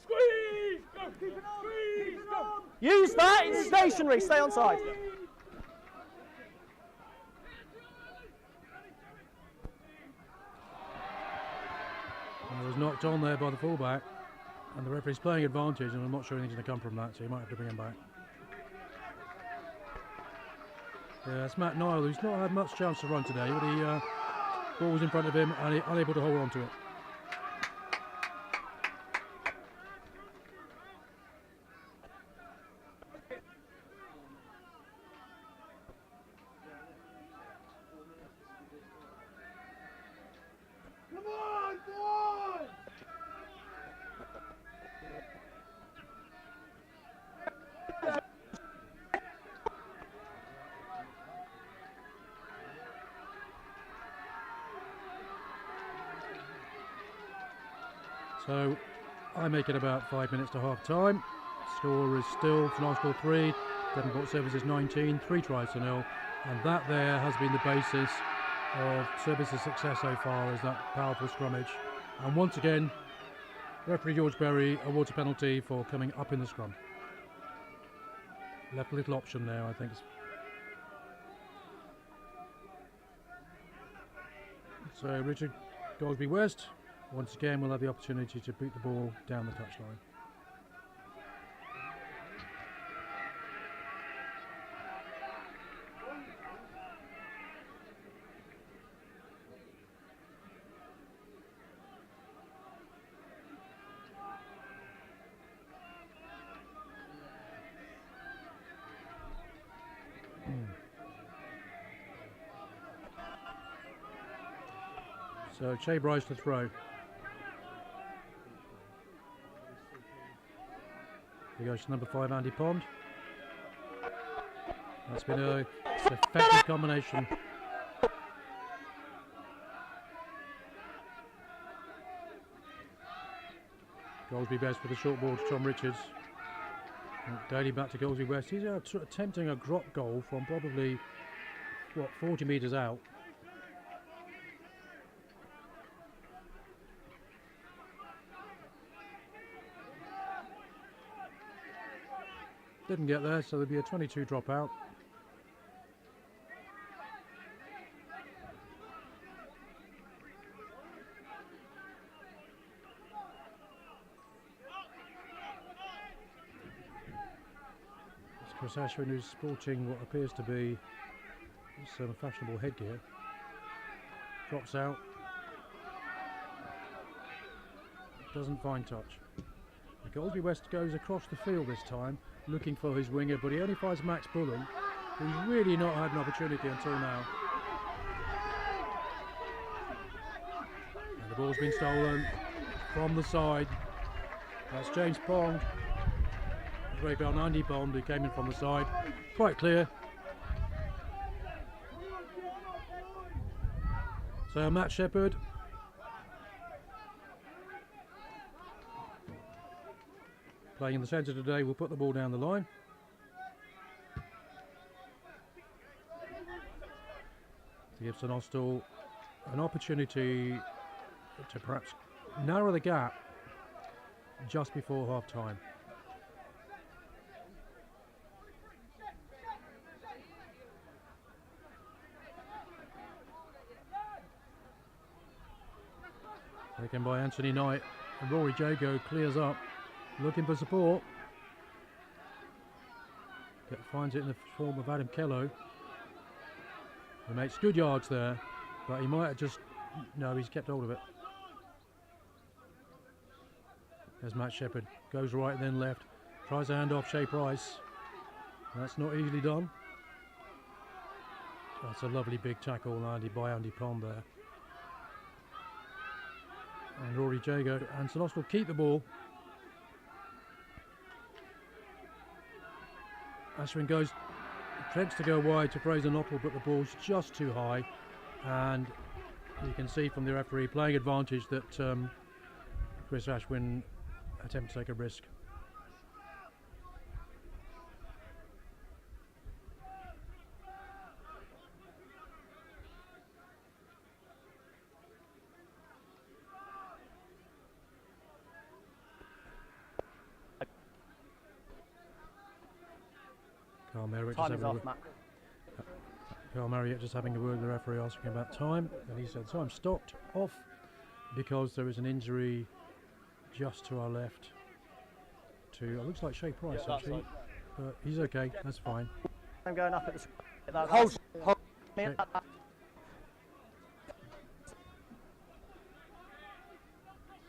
Squeeze. Go. Squeeze. Go. Use that, it's stationary, stay on side. And it was knocked on there by the fullback, and the referee's playing advantage, and I'm not sure anything's going to come from that, so you might have to bring him back. Yeah, that's Matt Nile, who's not had much chance to run today, but he ball was in front of him and he unable to hold on to it. Come on, boy. So I make it about 5 minutes to half time. Score is still St Austell 3, Devonport Services 19, 3 tries to 0, and that there has been the basis of Services' success so far, is that powerful scrummage. And once again, referee George Berry awards a penalty for coming up in the scrum. Left a little option there, I think. So Richard Goldsby West once again will have the opportunity to boot the ball down the touchline. So Che Bryce to throw. He goes to number 5, Andy Pond. That's been an effective combination. Goldsby West with a short ball to Tom Richards. Daly back to Goldsby West. He's attempting a drop goal from probably, what, 40 metres out. Didn't get there, so there'll be a 22 dropout. It's Chris Ashwin, who's sporting what appears to be some fashionable headgear. Drops out. Doesn't find touch. Goldsby West goes across the field this time, looking for his winger, but he only finds Max Bullen, who's really not had an opportunity until now. And the ball's been stolen from the side. That's James Pond. Very well, Andy Pond, who came in from the side. Quite clear. So Matt Shepherd. Playing in the centre today, will put the ball down the line. To give St Austell an opportunity to perhaps narrow the gap just before half time. Taken by Anthony Knight, and Rory Jago clears up. Looking for support. Finds it in the form of Adam Kello. He makes good yards there, but he might have just... No, he's kept hold of it. There's Matt Shepherd. Goes right and then left. Tries to hand off Shea Price. That's not easily done. That's a lovely big tackle by Andy Pond there. And Rory Jago and St Austell keep the ball. Ashwin goes attempts to go wide to Fraser Nottle, but the ball's just too high, and you can see from the referee playing advantage that Chris Ashwin attempted to take a risk. Carl Marriott Time is off, Matt. just having a word with the referee asking about time, and he said time stopped off because there is an injury just to our left to, it looks like Shea Price actually, but he's okay, that's fine. I'm going up at the screen. Hold.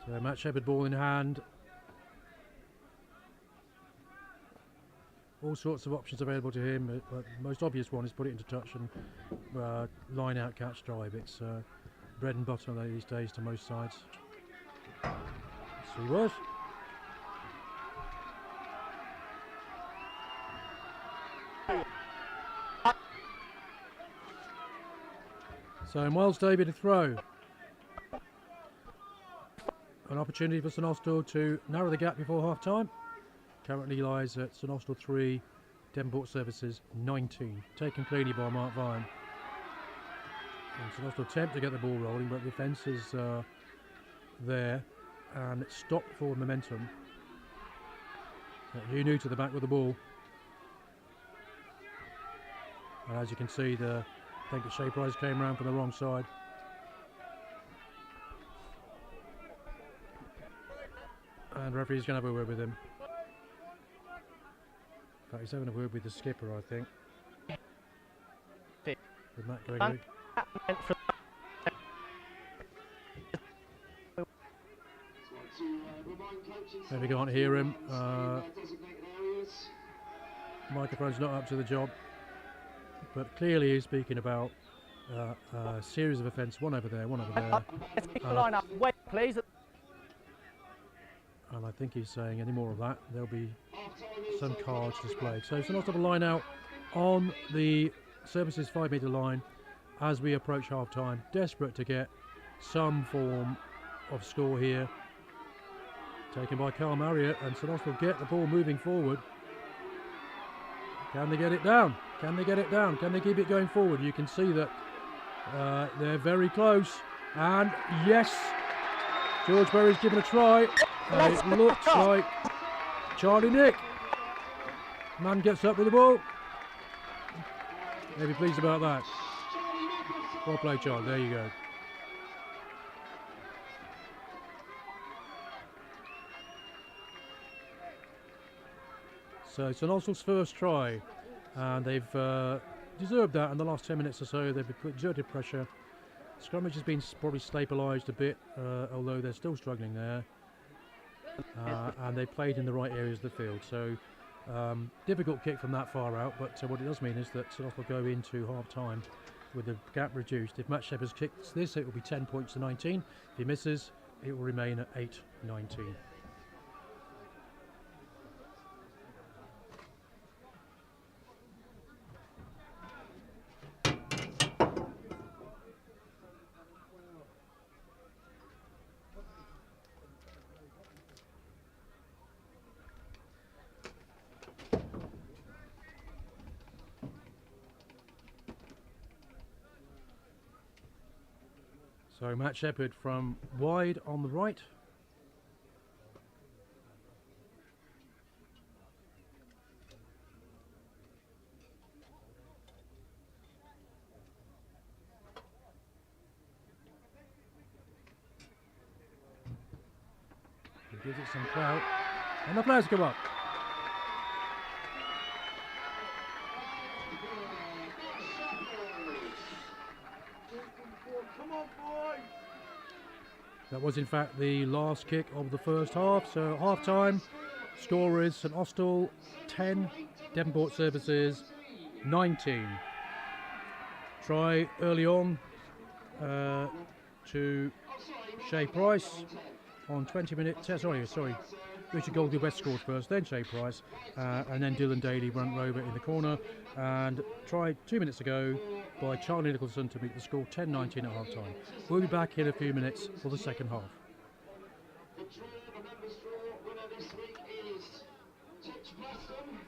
So Matt Shepherd ball in hand. All sorts of options available to him. The most obvious one is put it into touch and line out, catch, drive. It's bread and butter these days to most sides. Let's see what. So Miles Davey to throw. An opportunity for St Austell to narrow the gap before half time. Currently lies at St Austell 3, Devonport Services 19. Taken cleanly by Mark Vine. And St Austell attempt to get the ball rolling, but the defence is there and it stopped forward momentum. You new to the back with the ball. And as you can see, I think the Shea Price came round from the wrong side. And the referee's going to have a word with him. In fact, he's having a word with the skipper, I think. With Matt Gregory. Maybe can't hear him. Microphone's not up to the job. But clearly he's speaking about a series of offences, one over there, one over there. Let's keep the line up. Wait, please. And I think he's saying any more of that, there'll be some cards displayed. So St Austell line out on the Services 5 metre line as we approach half time. Desperate to get some form of score here. Taken by Carl Marriott, and St Austell get the ball moving forward. Can they get it down? Can they get it down? Can they keep it going forward? You can see that they're very close. And yes, George Berry's given a try. And it looks like Charlie Nick. Man gets up with the ball. Maybe pleased about that. Well played, Charlie. There you go. So St Austell's first try, and they've deserved that in the last 10 minutes or so. They've exerted pressure. Scrummage has been probably stabilised a bit, although they're still struggling there. And they played in the right areas of the field. So difficult kick from that far out, but what it does mean is that St Austell go into half time with the gap reduced. If Matt Shepherd kicks this, it will be 10 points to 19. If he misses, it will remain at 8-19. So Matt Shepherd from wide on the right. He gives it some clout, and the players come up. That was in fact the last kick of the first half. So half time, score is St Austell 10, Devonport Services 19. Try early on to Shea Price on 20 minutes. Richard Goldgilbert scored first, then Shay Price, and then Dylan Daly went over in the corner and tried 2 minutes ago by Charlie Nicholson to beat the score 10-19 at half time. We'll be back in a few minutes for the second half. The members' draw winner this week is Tich Blaston.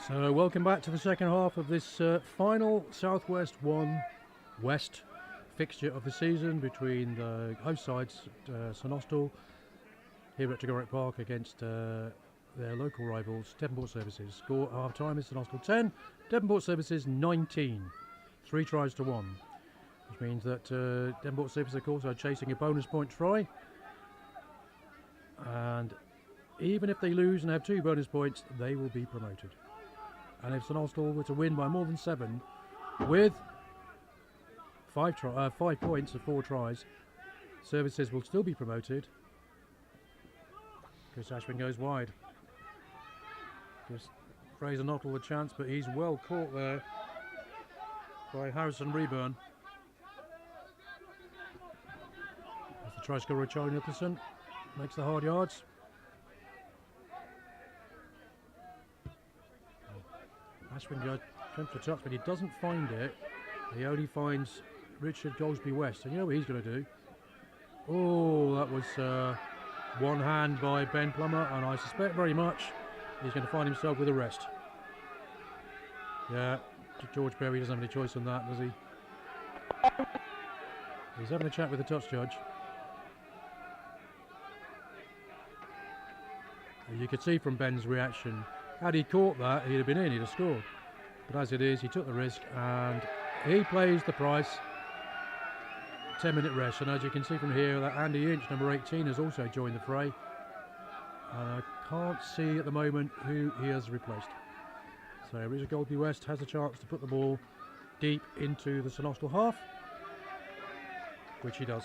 So welcome back to the second half of this final Southwest 1 West fixture of the season between the host sides, St Austell, here at Tregorrick Park against their local rivals, Devonport Services. Score at half time is St Austell 10, Devonport Services 19. 3 tries to 1, which means that Devonport Services, of course, are chasing a bonus point try. And even if they lose and have 2 bonus points, they will be promoted. And if St Austell were to win by more than 7, with 5 points of 4 tries, Services will still be promoted. Chris Ashwin goes wide. Gives Fraser Nottle a chance, but he's well caught there by Harrison Reburn. As the try scorer Charlie Nicholson makes the hard yards. Ashwin goes for touch, but he doesn't find it. He only finds Richard Goldsby West, and you know what he's going to do? Oh, that was one hand by Ben Plummer, and I suspect very much he's going to find himself with a rest. Yeah, George Berry doesn't have any choice on that, does he? He's having a chat with the touch judge. And you could see from Ben's reaction, had he caught that, he'd have been in, he'd have scored. But as it is, he took the risk and he plays the price. 10-minute rest, and as you can see from here, that Andy Inch, number 18, has also joined the fray. I can't see at the moment who he has replaced. So Richard Goldsby West has a chance to put the ball deep into the St Austell half, which he does.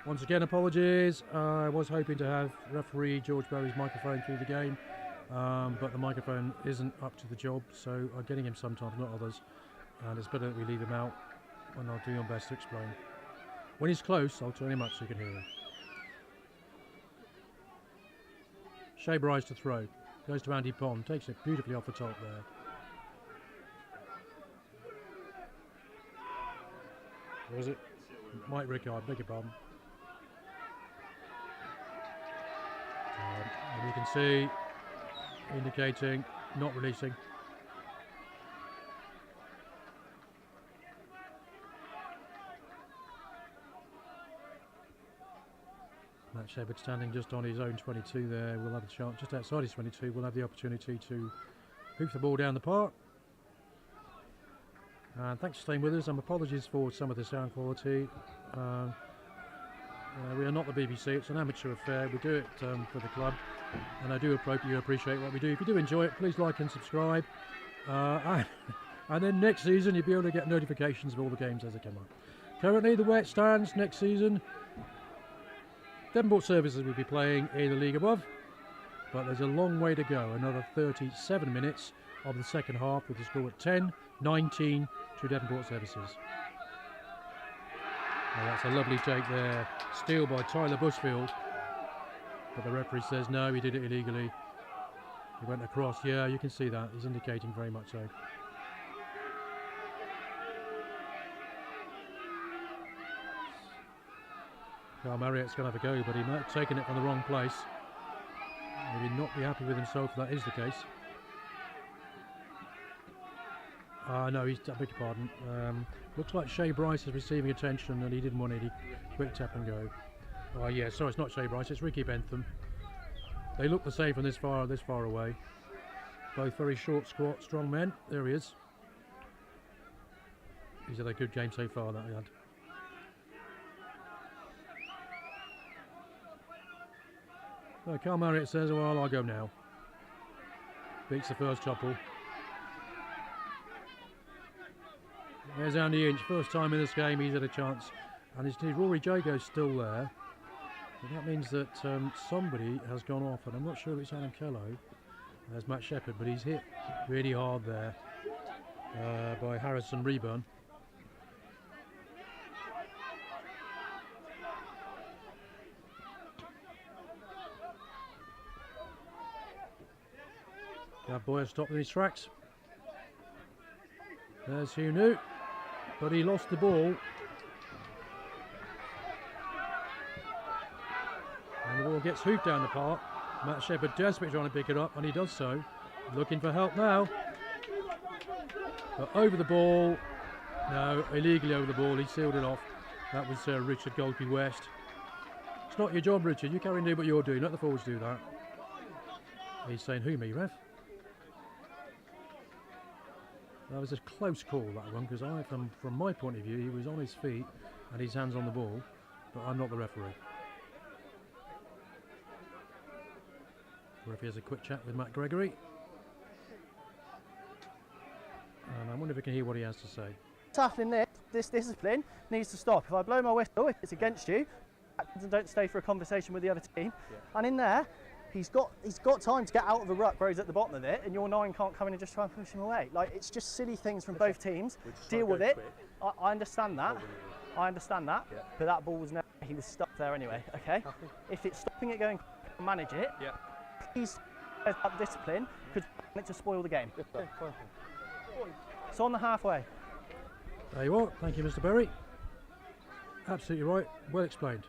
Once again, apologies. I was hoping to have referee George Berry's microphone through the game, but the microphone isn't up to the job, so I'm getting him sometimes, not others, and it's better that we leave him out, and I'll do my best to explain. When he's close, I'll turn him up so you can hear him. Shea Bryce to throw. Goes to Andy Pond. Takes it beautifully off the top there. What was it? Mike Rickard, beg your pardon. And you can see, indicating not releasing. Matt Shepherd standing just on his own 22 there. We'll have a chance just outside his 22. We'll have the opportunity to hoof the ball down the park. And thanks for staying with us. Apologies for some of the sound quality. We are not the BBC. It's an amateur affair. We do it for the club, and I do appreciate what we do. If you do enjoy it, please like and subscribe. And then next season you'll be able to get notifications of all the games as they come up. Currently, the way it stands next season, Devonport Services will be playing in the league above, but there's a long way to go. Another 37 minutes of the second half with the score at 10-19 to Devonport Services. Now that's a lovely take there. Steal by Tyler Bushfield, but the referee says no, he did it illegally. He went across. Yeah, you can see that. He's indicating very much so. Carl Marriott's going to have a go, but he might have taken it from the wrong place. Maybe not be happy with himself if that is the case. No, I beg your pardon. Looks like Shea Bryce is receiving attention and he didn't want any quick tap and go. Oh yeah, sorry, it's not Shea Bryce, it's Ricky Bentham. They look the same from this far away. Both very short, squat, strong men. There he is. He's had a good game so far, that he had. So Carl Marriott says, well, I'll go now. Beats the first topple. There's Andy Inch, first time in this game he's had a chance. And his Rory Jago's still there. But that means that somebody has gone off, and I'm not sure if it's Adam Kello. There's Matt Shepherd, but he's hit really hard there by Harrison Reburn. Gav Boyer stopped in his tracks. There's Hugh Newt, but he lost the ball. And the ball gets hooped down the park. Matt Shepherd desperately trying to pick it up, and he does so. Looking for help now. But over the ball, No, illegally over the ball. He sealed it off. That was Richard Goldsby West. It's not your job, Richard. You carry on doing what you're doing. Let the forwards do that. He's saying, who, me, ref? That was a close call, that one, because from my point of view, he was on his feet and his hands on the ball, but I'm not the referee. The referee has a quick chat with Matt Gregory. And I wonder if we can hear what he has to say. Tackling this discipline needs to stop. If I blow my whistle, if it's against you, and don't stay for a conversation with the other team. Yeah. And in there, he's got time to get out of the ruck where he's at the bottom of it, and your 9 can't come in and just try and push him away. Like, it's just silly things from both teams. Deal with it. I understand that. I understand that. Yeah. But that ball was never. He was stuck there anyway. Okay. If it's stopping it going, manage it. Yeah. Please, that discipline could it to spoil the game. Yeah. It's on the halfway. There you are. Thank you, Mr. Berry. Absolutely right. Well explained.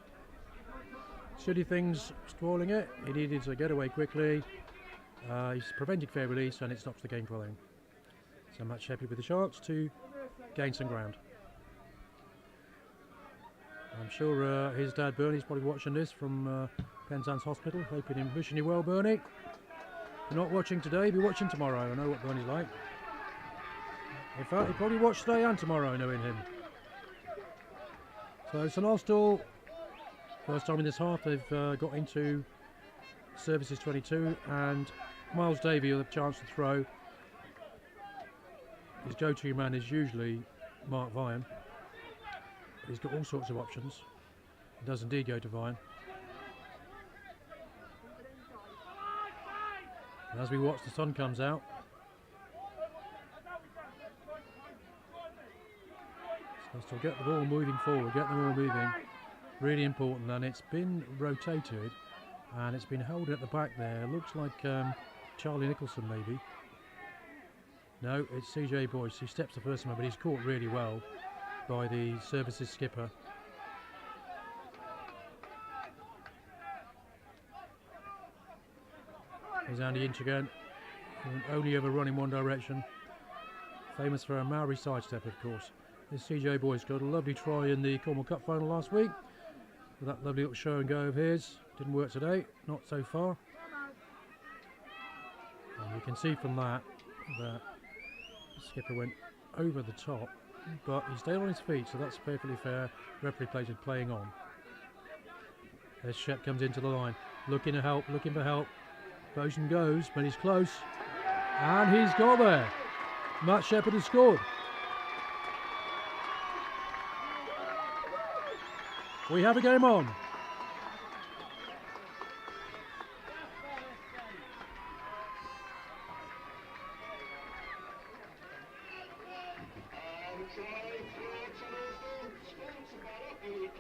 Silly things spoiling it. He needed to get away quickly. He's preventing fair release and it stops the game following. So Matt Shepherd with the chance to gain some ground. I'm sure his dad Bernie's probably watching this from Penzance Hospital. Hoping him, wishing you well, Bernie. If you're not watching today, be watching tomorrow. I know what Bernie's like. In fact, he probably watched today and tomorrow, knowing him. So St Austell, first time in this half, they've got into services 22, and Miles Davey will have a chance to throw. His go-to man is usually Mark Vian. He's got all sorts of options. He does indeed go to Vian. And as we watch, the sun comes out. So get the ball moving forward, get them all moving. Really important, and it's been rotated and it's been held at the back there. Looks like Charlie Nicholson maybe. No, it's CJ Boyce. He steps the first time, but he's caught really well by the services skipper. Here's Andy Inch again. Only ever run in one direction. Famous for a Maori sidestep, of course. This CJ Boyce got a lovely try in the Cornwall Cup final last week. With that lovely little show and go of his. Didn't work today, not so far. And you can see from that the skipper went over the top, but he stayed on his feet, so that's perfectly fair. Referee plays it playing on. As Shep comes into the line, looking for help. Motion goes, but he's close. And he's got there. Matt Shepherd has scored. We have a game on.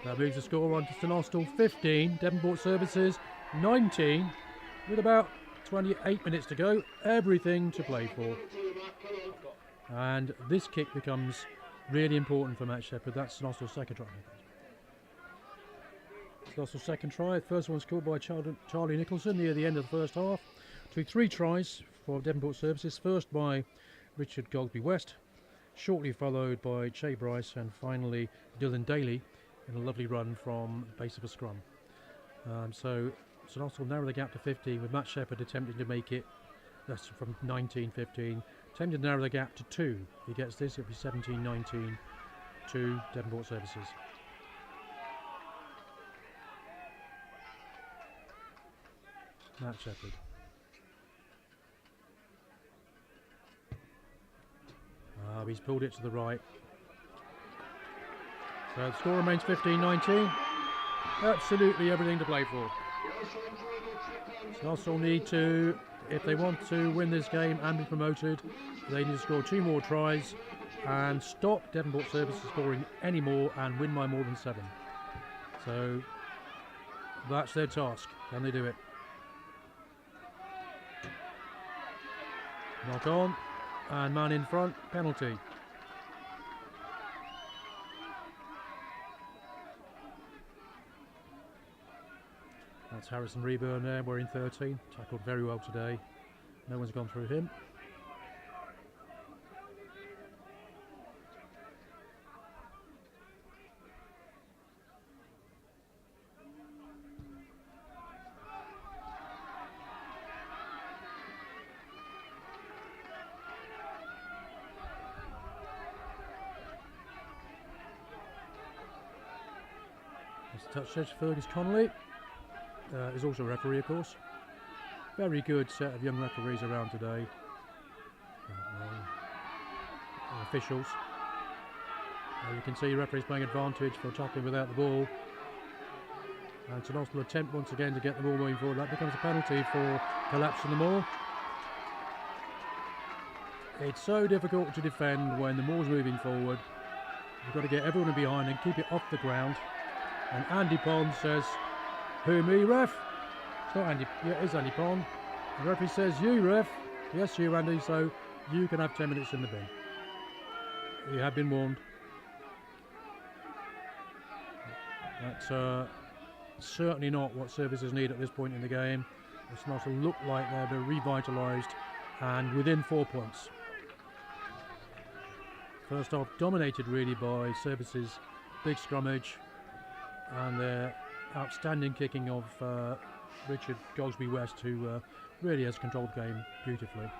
That moves the score on to St Austell 15, Devonport Services 19, with about 28 minutes to go. Everything to play for. And this kick becomes really important for Matt Shepherd. That's St Austell's second try. St Austell's second try. The first one was scored by Charlie Nicholson near the end of the first half. 3 tries for Devonport Services. First by Richard Goldsby West, shortly followed by Che Bryce, and finally Dylan Daly in a lovely run from the base of a scrum. So St Austell narrow the gap to 15, with Matt Shepherd attempting to make it, that's from 19-15, attempting to narrow the gap to 2. If he gets this, it'll be 17-19 to Devonport Services. Matt Shepherd. He's pulled it to the right. So the score remains 15-19. Absolutely everything to play for. St Austell need to, if they want to win this game and be promoted, they need to score 2 more tries and stop Devonport Services scoring any more and win by more than 7. So that's their task. Can they do it? Knock on, and man in front, penalty. That's Harrison Reburn there, wearing 13. Tackled very well today. No one's gone through him. touch says Fergus Connolly is also a referee, of course. Very good set of young referees around today. Officials. You can see referees playing advantage for tackling without the ball. And St Austell attempt once again to get the ball moving forward. That becomes a penalty for collapsing the maul. It's so difficult to defend when the maul's moving forward. You've got to get everyone behind and keep it off the ground. And Andy Pond says, "Who, me, ref?" It's not Andy, yeah, it is Andy Pond. The referee says, "You, ref." Yes, you, Andy, so you can have 10 minutes in the bin. You have been warned. That's certainly not what services need at this point in the game. It's not to look like they're revitalised and within 4 points. First half dominated really by services, big scrummage and their outstanding kicking of Richard Goldsby West, who really has controlled the game beautifully.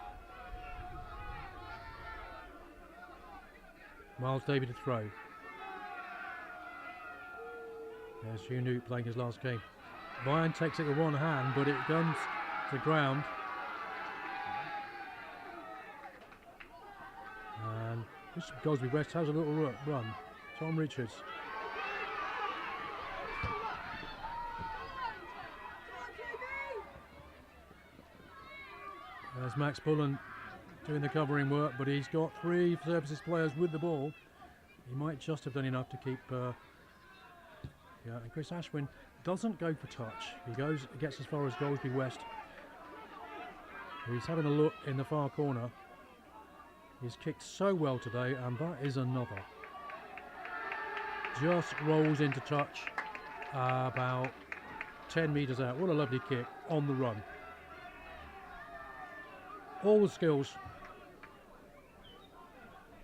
Miles David to throw. There's Hugh Newt playing his last game. Ryan takes it with one hand, but it comes to ground. And this Goldsby West has a little run. Tom Richards. There's Max Pullen doing the covering work, but he's got 3 services players with the ball. He might just have done enough to keep. Yeah, and Chris Ashwin doesn't go for touch. He gets as far as Goldsby West. He's having a look in the far corner. He's kicked so well today, and that is another. Just rolls into touch about 10 metres out. What a lovely kick on the run. All the skills.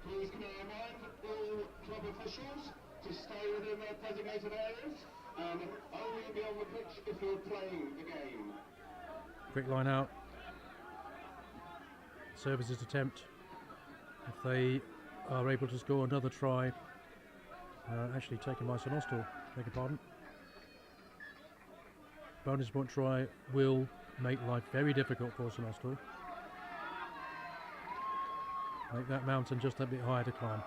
Please can I remind all club officials to stay within their designated areas and only be on the pitch if you're playing the game. Quick line out. Services attempt. If they are able to score another try, actually taken by St Austell, beg your pardon. Bonus point try will make life very difficult for St Austell. Make that mountain just a bit higher to climb.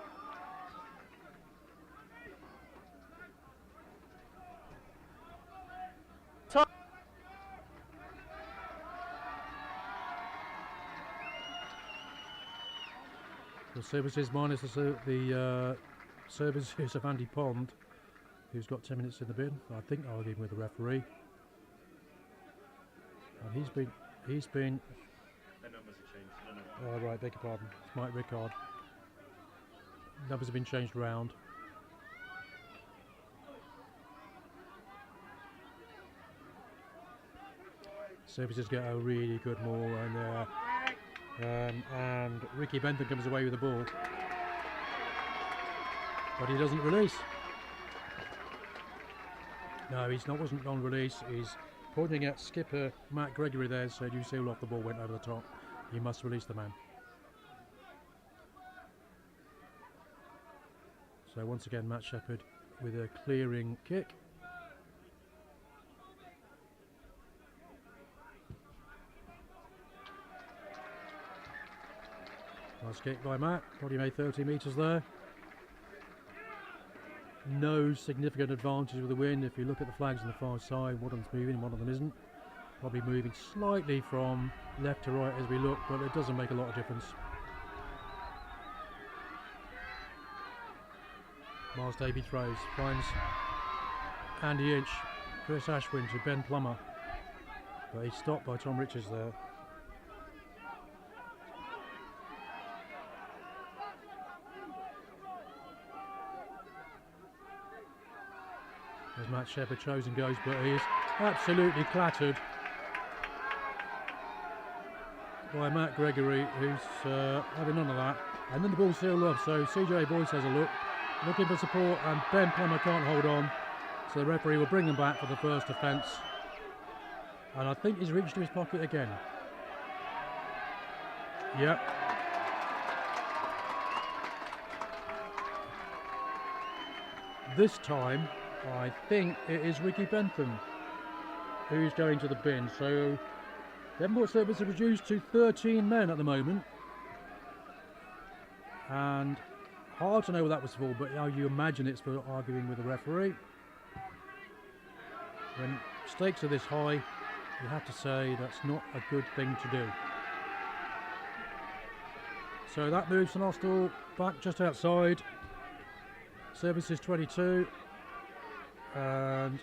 The services minus the services of Andy Pond, who's got 10 minutes in the bin. I think arguing with the referee. And he's been. The numbers have changed. Oh, right, beg your pardon. It's Mike Rickard. Numbers have been changed around. Services get a really good maul in there. And Ricky Benton comes away with the ball. But he doesn't release. No, wasn't on release. He's pointing at skipper Matt Gregory there, said, "You seal off, the ball went over the top. You must release the man." So once again, Matt Shepherd with a clearing kick. Nice kick by Matt, probably made 30 metres there. No significant advantage with the wind. If you look at the flags on the far side, one of them's moving, one of them isn't. Probably moving slightly from left to right as we look, but it doesn't make a lot of difference. Miles Davey throws, finds Andy Inch, Chris Ashwin to Ben Plummer, but he's stopped by Tom Richards there. As Matt Shepherd shows and goes, but he is absolutely clattered by Matt Gregory, who's having none of that. And then the ball's sealed off, so CJ Boyce has a look, looking for support, and Ben Plummer can't hold on. So the referee will bring them back for the first offence. And I think he's reached to his pocket again. Yep. This time I think it is Ricky Bentham who's going to the bin. So Devonport service is reduced to 13 men at the moment. And hard to know what that was for, but you imagine it's for arguing with the referee. When stakes are this high, you have to say that's not a good thing to do. So that moves St Austell back just outside. Service is 22. And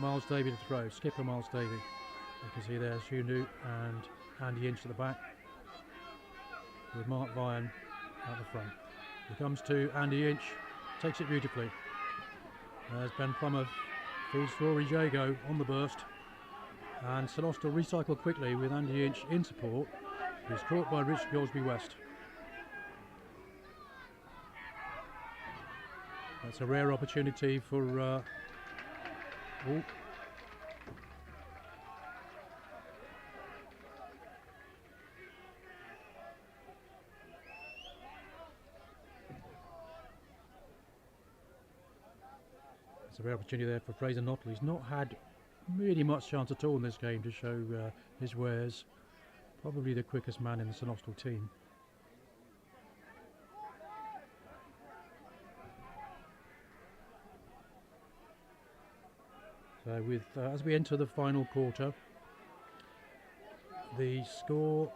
Miles Davey to throw. Skipper Miles Davey. You can see there's Hugh Newt and Andy Inch to the back, with Mark Vian at the front. He comes to Andy Inch, takes it beautifully. There's Ben Plummer, feeds Rory Jago on the burst, and St Austell recycle quickly with Andy Inch in support, who's caught by Richard Goldsby West. That's a rare opportunity for It's a rare opportunity there for Fraser Nottle. He's not had really much chance at all in this game to show his wares. Probably the quickest man in the St Austell team. So with as we enter the final quarter, the score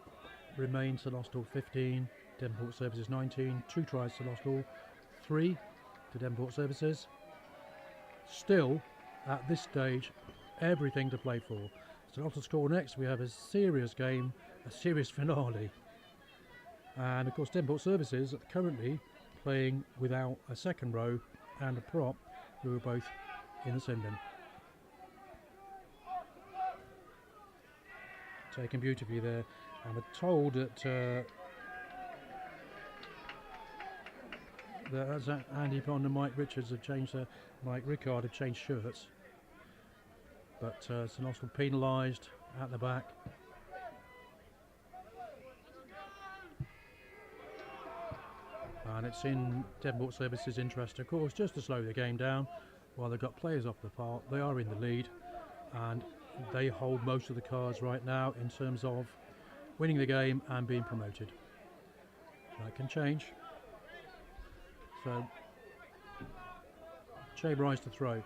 remains St Austell 15, Devonport Services 19, 2 tries St Austell, 3 to Devonport Services. Still, at this stage, everything to play for. St Austell score next, we have a serious game, a serious finale. And of course Devonport Services are currently playing without a second row and a prop, who are both in the sin bin. Taken beautifully there, and we're told that as Andy Pond and Mike Richards have changed, Mike Rickard have changed shirts, but St Austell penalised at the back. And it's in Devonport Services' interest, of course, just to slow the game down while they've got players off the park. They are in the lead, and they hold most of the cards right now in terms of winning the game and being promoted. That can change. So, Che Bryce to throw.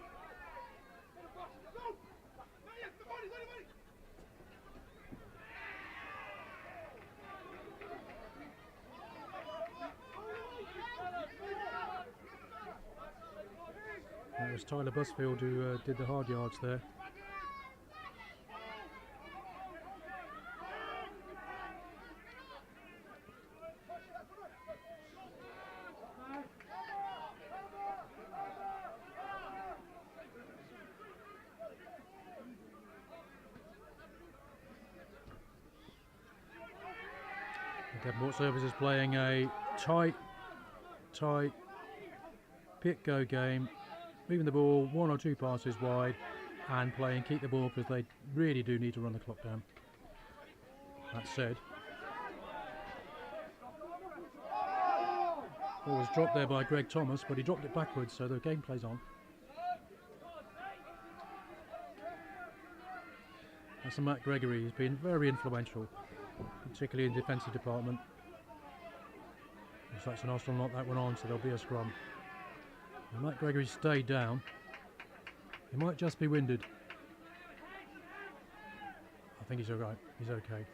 It was Tyler Busfield who did the hard yards there. Devonport Services playing a tight pick-go game, moving the ball 1 or 2 passes wide and playing keep the ball, because they really do need to run the clock down. That said, ball was dropped there by Greg Thomas, but he dropped it backwards, so the game plays on. That's Matt Gregory. He's been very influential, particularly in the defensive department. Looks like St Austell knocked that one on, so there'll be a scrum. And Matt Gregory stayed down. He might just be winded. I think he's all right. He's okay.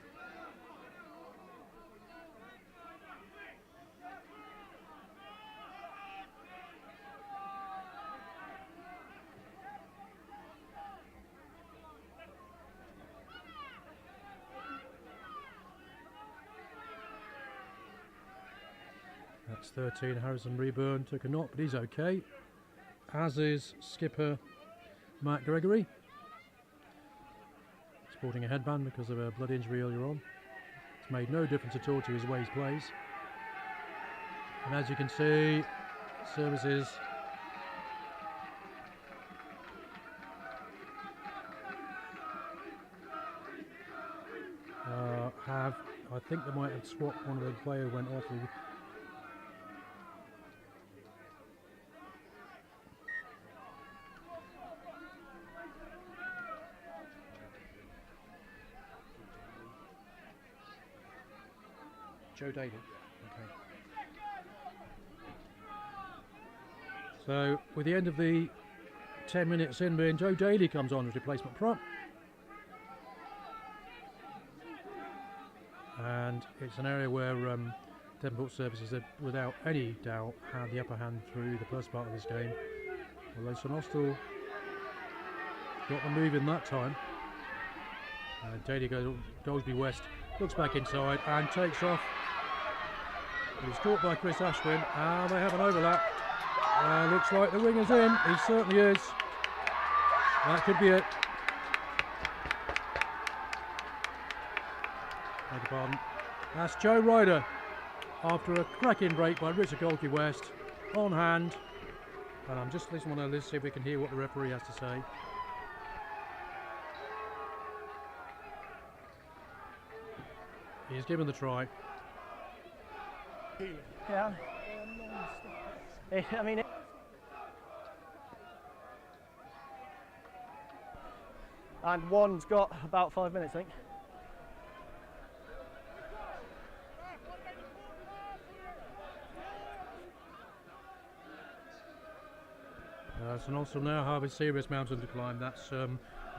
That's 13. Harrison Reburn took a knock, but he's okay. As is skipper Matt Gregory. Sporting a headband because of a blood injury earlier on. It's made no difference at all to his way he plays. And as you can see, services I think they might have swapped one of the players who went off. Joe Daly. Okay. So with the end of the 10 minutes in being, Joe Daly comes on as replacement prop. And it's an area where Devonport Services have, without any doubt, had the upper hand through the first part of this game. Although St Austell got the move in that time. Daly goes, Goldsby West looks back inside and takes off. He's caught by Chris Ashwin, and they have an overlap. Looks like the winger's in. He certainly is. That could be it. Beg your pardon. That's Joe Ryder after a cracking break by Richard Goldsby West on hand. And I'm just listening to this, see if we can hear what the referee has to say. He's given the try. Yeah. I mean, and one's got about 5 minutes, I think. St Austell now have a serious mountain to climb. That's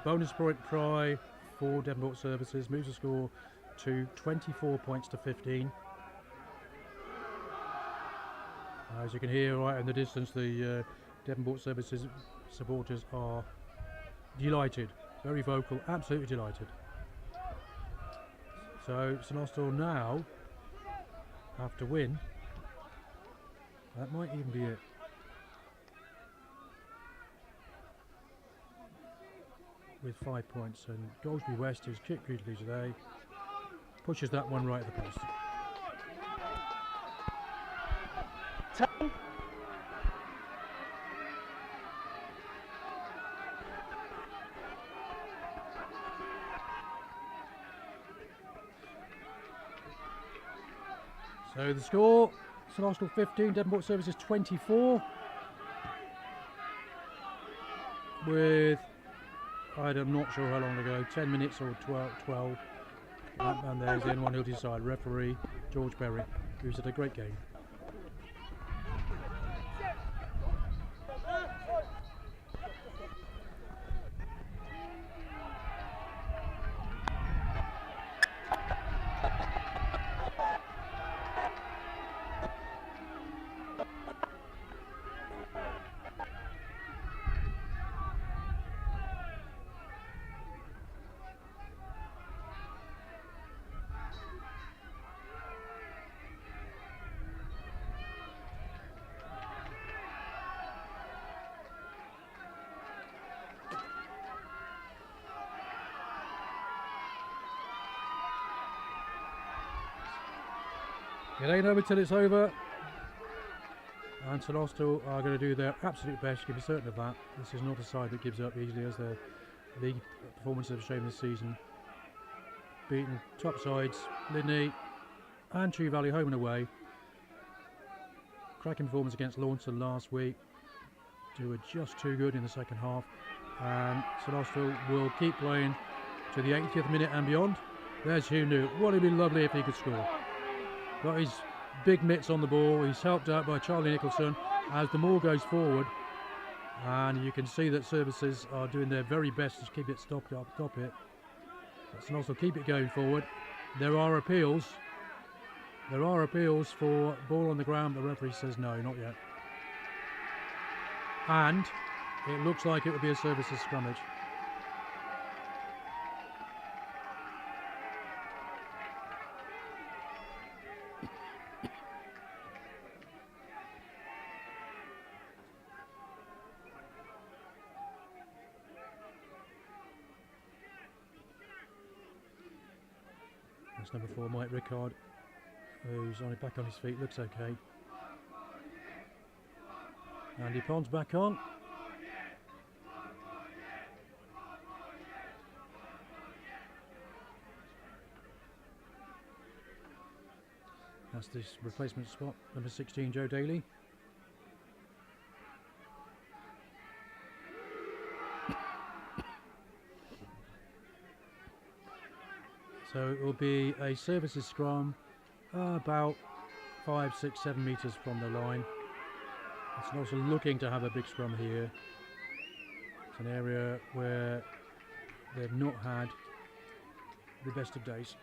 bonus point try for Devonport Services, moves the score to 24 points to 15. As you can hear right in the distance, the Devonport Services supporters are delighted, very vocal, absolutely delighted. So St Austell now have to win. That might even be it. With 5 points, and Goldsby West, who's kicked beautifully today, pushes that one right at the post. So the score, St Austell 15, Devonport Services 24. With, I'm not sure how long to go, 10 minutes or 12. And there's the one who'll decide, referee George Berry, who's had a great game. It ain't over till it's over, and St Austell are going to do their absolute best, you can be certain of that. This is not a side that gives up easily, as their league performances have shown this season. Beaten top sides, Lydney and Tree Valley home and away. Cracking performance against Launceston last week. They were just too good in the second half, and St Austell will keep playing to the 80th minute and beyond. There's Hugh Newt. Wouldn't it be lovely if he could score? Got his big mitts on the ball. He's helped out by Charlie Nicholson as the ball goes forward, and you can see that Services are doing their very best to keep it stop it. But St Austell keep it going forward. There are appeals for ball on the ground. The referee says no, not yet, and it looks like it will be a Services scrummage. That's number 4, Mike Rickard, who's on it, back on his feet, looks okay. Andy Pond's back on. That's this replacement spot, number 16, Joe Daly. So it will be a Services scrum about 5, 6, 7 metres from the line. It's also looking to have a big scrum here. It's an area where they've not had the best of days.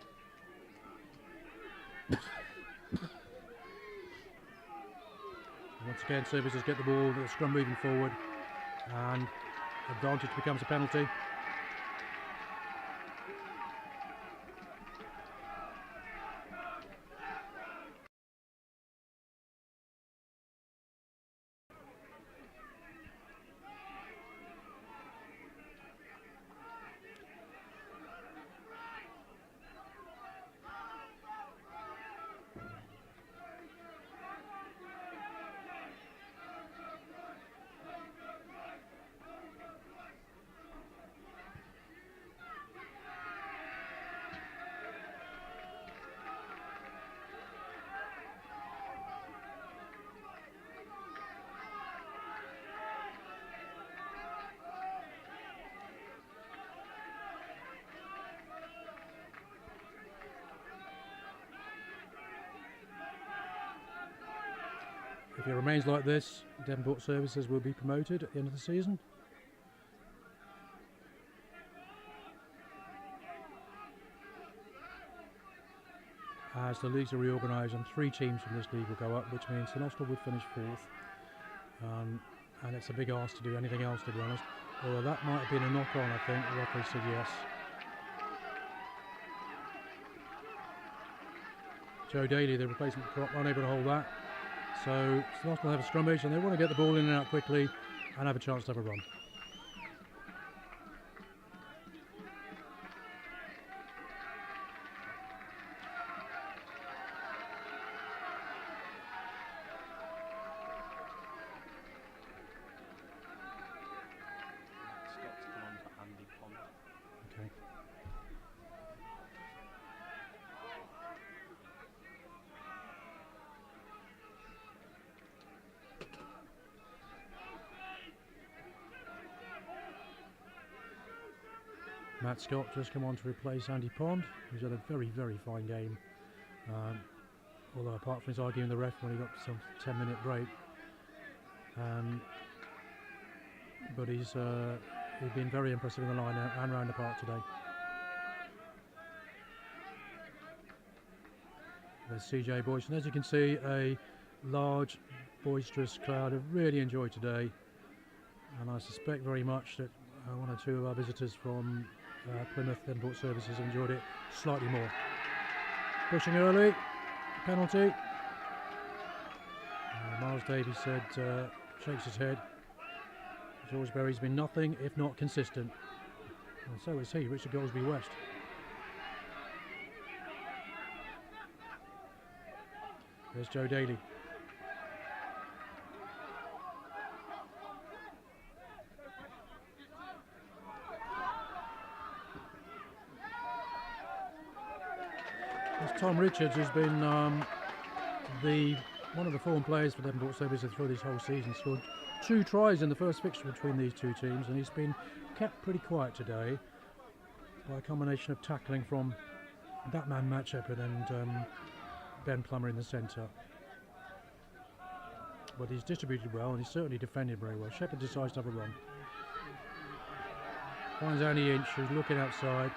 Once again, services get the ball, the scrum moving forward, and advantage becomes a penalty. If it remains like this, Devonport Services will be promoted at the end of the season. As the leagues are reorganised and 3 teams from this league will go up, which means St Austell would finish 4th. And it's a big ask to do anything else, to be honest. Although that might have been a knock-on, I think. The referee said yes. Joe Daly, the replacement prop, unable to hold that. So St Austell have a scrummage and they want to get the ball in and out quickly and have a chance to have a run. Okay. Matt Scott just come on to replace Andy Pond, who's had a very, very fine game. Although apart from his arguing the ref when he got some 10-minute break. But he's been very impressive in the line and round the park today. There's CJ Boyce, and as you can see, a large, boisterous crowd have really enjoyed today. And I suspect very much that one or two of our visitors from Plymouth Devonport Services enjoyed it slightly more. Pushing early, penalty. Miles Davies said, shakes his head. Salisbury's been nothing if not consistent. And so is he, Richard Goldsby West. There's Joe Daly. There's Tom Richards, who's been one of the form players for Devonport Services through this whole season. Scored 2 tries in the first fixture between these 2 teams, and he's been kept pretty quiet today by a combination of tackling from that man Matt Shepherd and Ben Plummer in the centre. But he's distributed well and he's certainly defended very well. Shepherd decides to have a run. Finds Annie Inch, who's looking outside.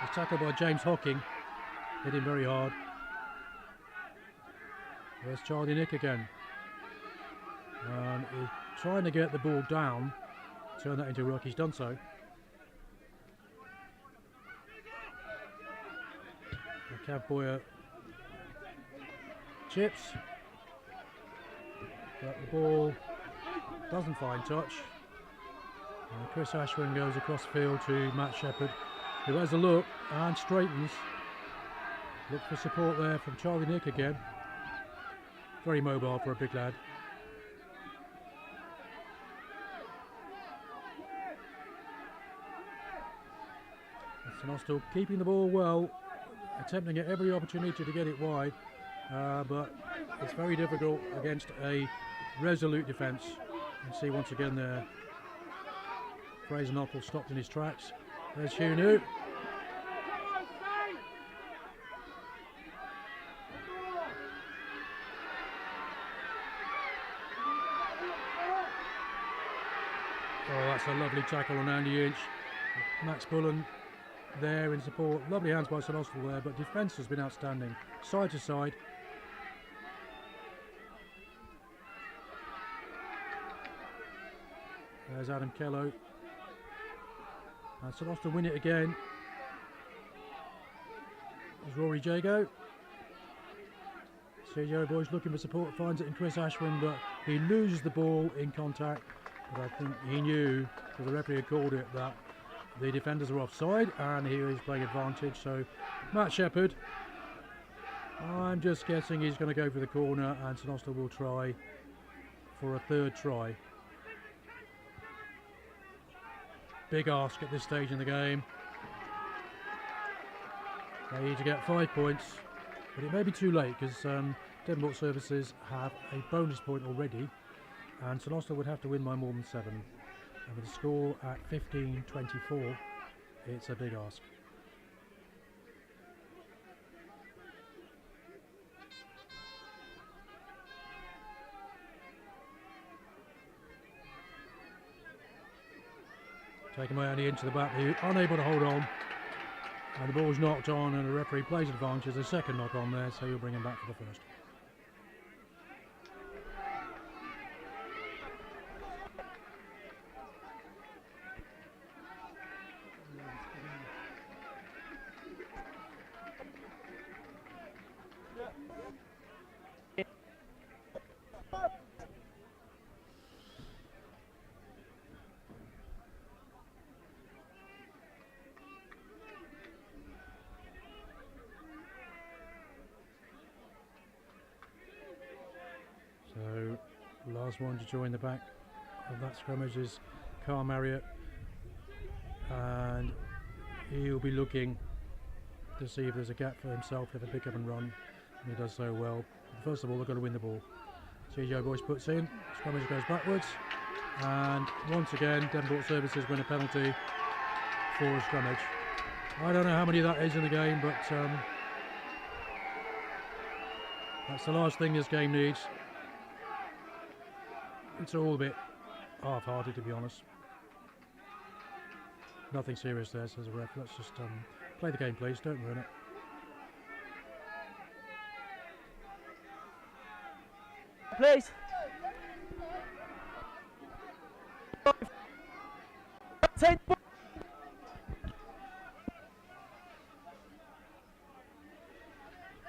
He's tackled by James Hocking, hit him very hard. There's Charlie Nick again. He's trying to get the ball down, turn that into a ruck. He's done so. Cav Boyer chips, but the ball doesn't find touch. Chris Ashwin goes across the field to Matt Shepherd, who has a look and straightens. Look for support there from Charlie Nick again. Very mobile for a big lad. St Austell keeping the ball well, attempting at every opportunity to get it wide, but it's very difficult against a resolute defence. You can see once again there, Fraser Knopple stopped in his tracks. There's Hugh New. Oh, that's a lovely tackle on Andy Inch. Max Bullen there in support. Lovely hands by St Austell there, but defence has been outstanding. Side to side. There's Adam Kello. And St Austell win it again. There's Rory Jago. CJ Boy's looking for support, finds it in Chris Ashwin, but he loses the ball in contact. But I think he knew, because the referee had called it, that the defenders are offside, and here he's playing advantage. So Matt Shepherd, I'm just guessing he's going to go for the corner, and St Austell will try for a third try. Big ask at this stage in the game. They need to get 5 points, but it may be too late because Devonport Services have a bonus point already, and St Austell would have to win by more than 7. And with the score at 15-24, it's a big ask. Taken by Andy into the back, unable to hold on. And the ball's knocked on, and the referee plays advantage. There's a second knock on there, so he'll bring him back for the first. So, last one to join the back of that scrummage is Carl Marriott, and he'll be looking to see if there's a gap for himself if a pick up and run, and he does so well. First of all, they've got to win the ball. CJ Boyce puts in, scrummage goes backwards, and once again Devonport Services win a penalty for a scrummage. I don't know how many that is in the game, but that's the last thing this game needs. It's all a bit half-hearted, to be honest. Nothing serious there, says the ref. Let's just play the game, please. Don't ruin it. Please.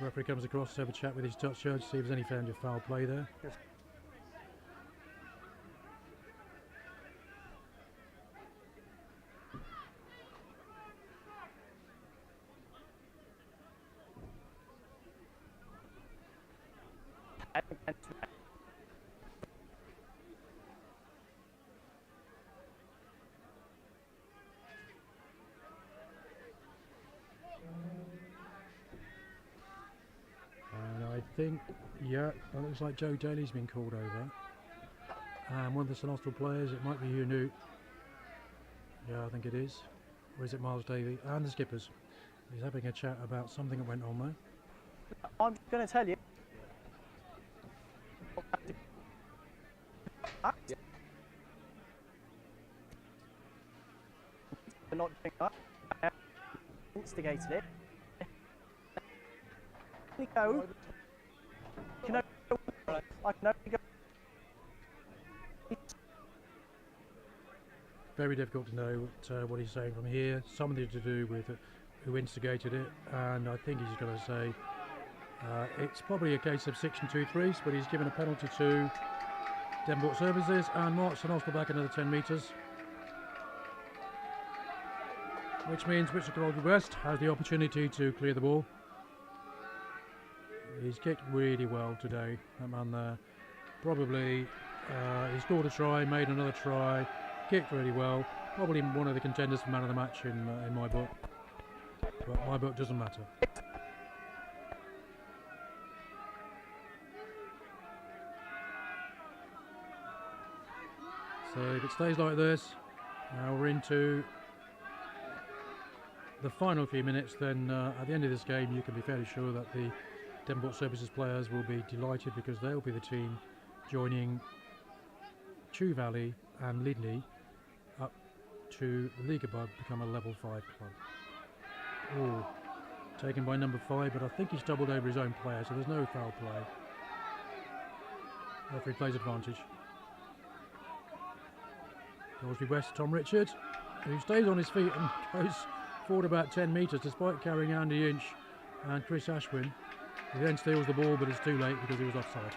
Referee comes across to have a chat with his touch judge, see if there's any foul play there. Yes. And I think, yeah, it looks like Joe Daly's been called over. And one of the St Austell players, it might be Hugh Newt. Yeah, I think it is. Or is it Miles Davey? And the skippers. He's having a chat about something that went on there. I'm going to tell you. We're not doing that. I instigated it. Go. I can only go. Very difficult to know what he's saying from here. Something to do with who instigated it, and I think he's going to say it's probably a case of 6 and 2/3, but he's given a penalty to Devonport Services and marched St Austell back another 10 metres, which means Richard Cornwall West has the opportunity to clear the ball. He's kicked really well today, that man there. Probably he scored a try, made another try, kicked really well. Probably one of the contenders for man of the match in my book, but my book doesn't matter. So if it stays like this, now we're into the final few minutes, then at the end of this game you can be fairly sure that the Devonport Services players will be delighted, because they'll be the team joining Chew Valley and Lydney to the league above become a level 5 club. Oh, taken by number 5, but I think he's doubled over his own player, so there's no foul play. Referee plays advantage. Gorsby West, Tom Richard, who stays on his feet and goes forward about 10 metres despite carrying Andy Inch and Chris Ashwin. He then steals the ball, but it's too late because he was offside.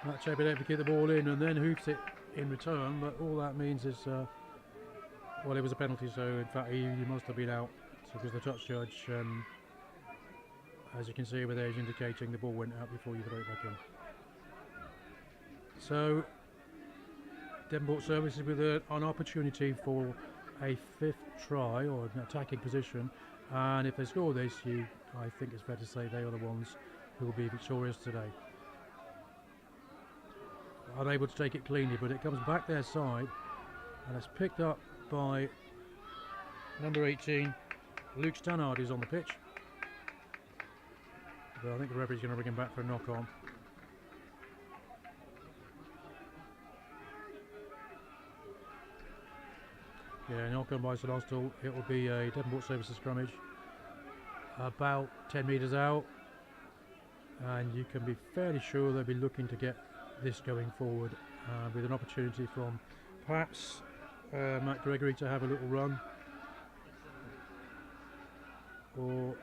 Matt Shepard able to keep the ball in and then hoops it in return, but all that means is, well, it was a penalty, so in fact he must have been out. So because the touch judge, as you can see over there, is indicating the ball went out before you throw it back in. So Devonport Services with an opportunity for a 5th try or an attacking position, and if they score this, I think it's fair to say they are the ones who will be victorious today. Unable to take it cleanly, but it comes back their side and it's picked up by number 18, Luke Stannard, who's on the pitch. But I think the referee's going to bring him back for a knock on. Yeah, knock on by St Austell. It will be a Devonport Services scrummage about 10 metres out, and you can be fairly sure they'll be looking to get this going forward with an opportunity from perhaps Matt Gregory to have a little run, or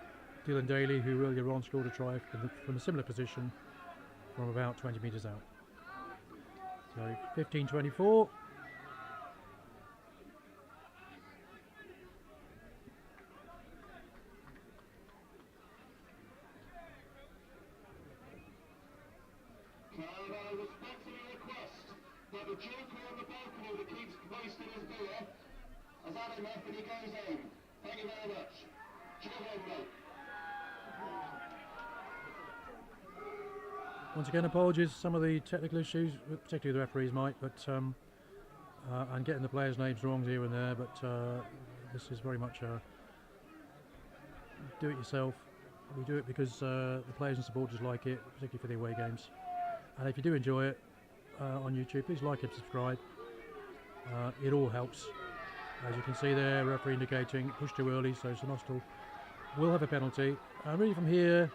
Dylan Daly, who earlier on scored a try from a similar position from about 20 metres out. So 15-24. Respectfully request that the joker on the balcony that keeps wasting his beer has had enough and he goes home. Thank you very much. Job on, mate. Once again, apologies some of the technical issues, particularly the referees might, but and getting the players' names wrong here and there, but this is very much do it yourself. We do it because the players and supporters like it, particularly for the away games. And if you do enjoy it on YouTube, please like and subscribe. It all helps. As you can see there, referee indicating push too early, so St Austell will have a penalty. And really from here,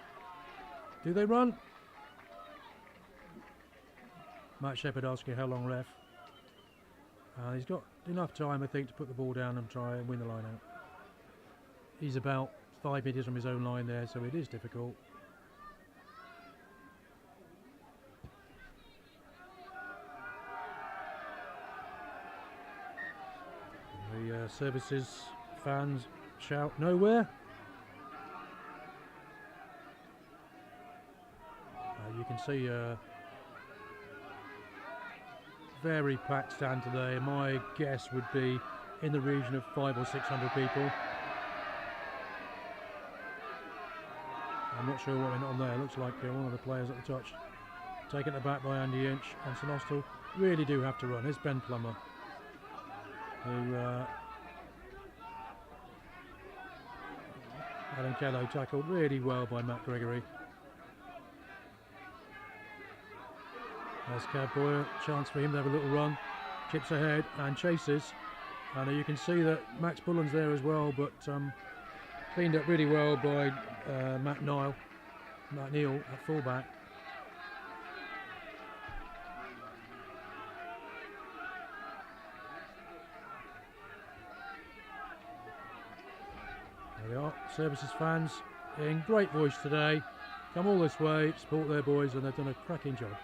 do they run? Matt Shepard asking how long ref. He's got enough time, I think, to put the ball down and try and win the line out. He's about 5 metres from his own line there, so it is difficult. The services fans shout nowhere. You can see very packed stand today. My guess would be in the region of 500 or 600 people. I'm not sure what went on there. It looks like one of the players at the touch taken aback by Andy Inch, and St Austell really do have to run. Here's Ben Plummer, who Alan Kello tackled really well by Matt Gregory. There's Cav Boyer, chance for him to have a little run, chips ahead and chases, and you can see that Max Bullen's there as well, but cleaned up really well by Matt Neal at fullback. There we are, Services fans in great voice today. Come all this way, support their boys, and they've done a cracking job.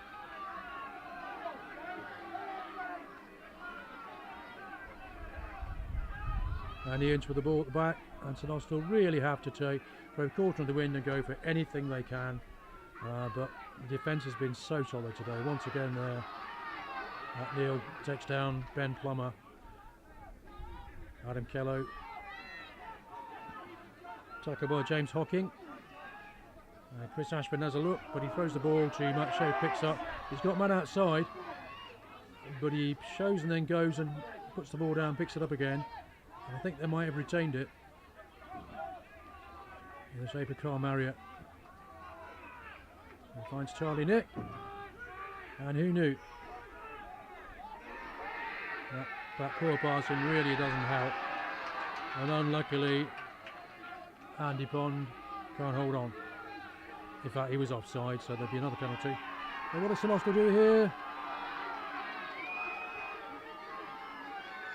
And the Inch with the ball at the back, and St Austell really have to throw caution of the wind and go for anything they can. But the defence has been so solid today. Once again there, Neil takes down Ben Plummer. Adam Kello. Tackle by James Hocking. Chris Ashburn has a look, but he throws the ball to Matt Shepard, picks up. He's got man outside, but he shows and then goes and puts the ball down, picks it up again. And I think they might have retained it in the shape of Carl Marriott. He finds Charlie Nick, and who knew? That poor passing really doesn't help, and unluckily Andy Pond can't hold on. In fact, he was offside, so there'll be another penalty. And what does St Austell do here?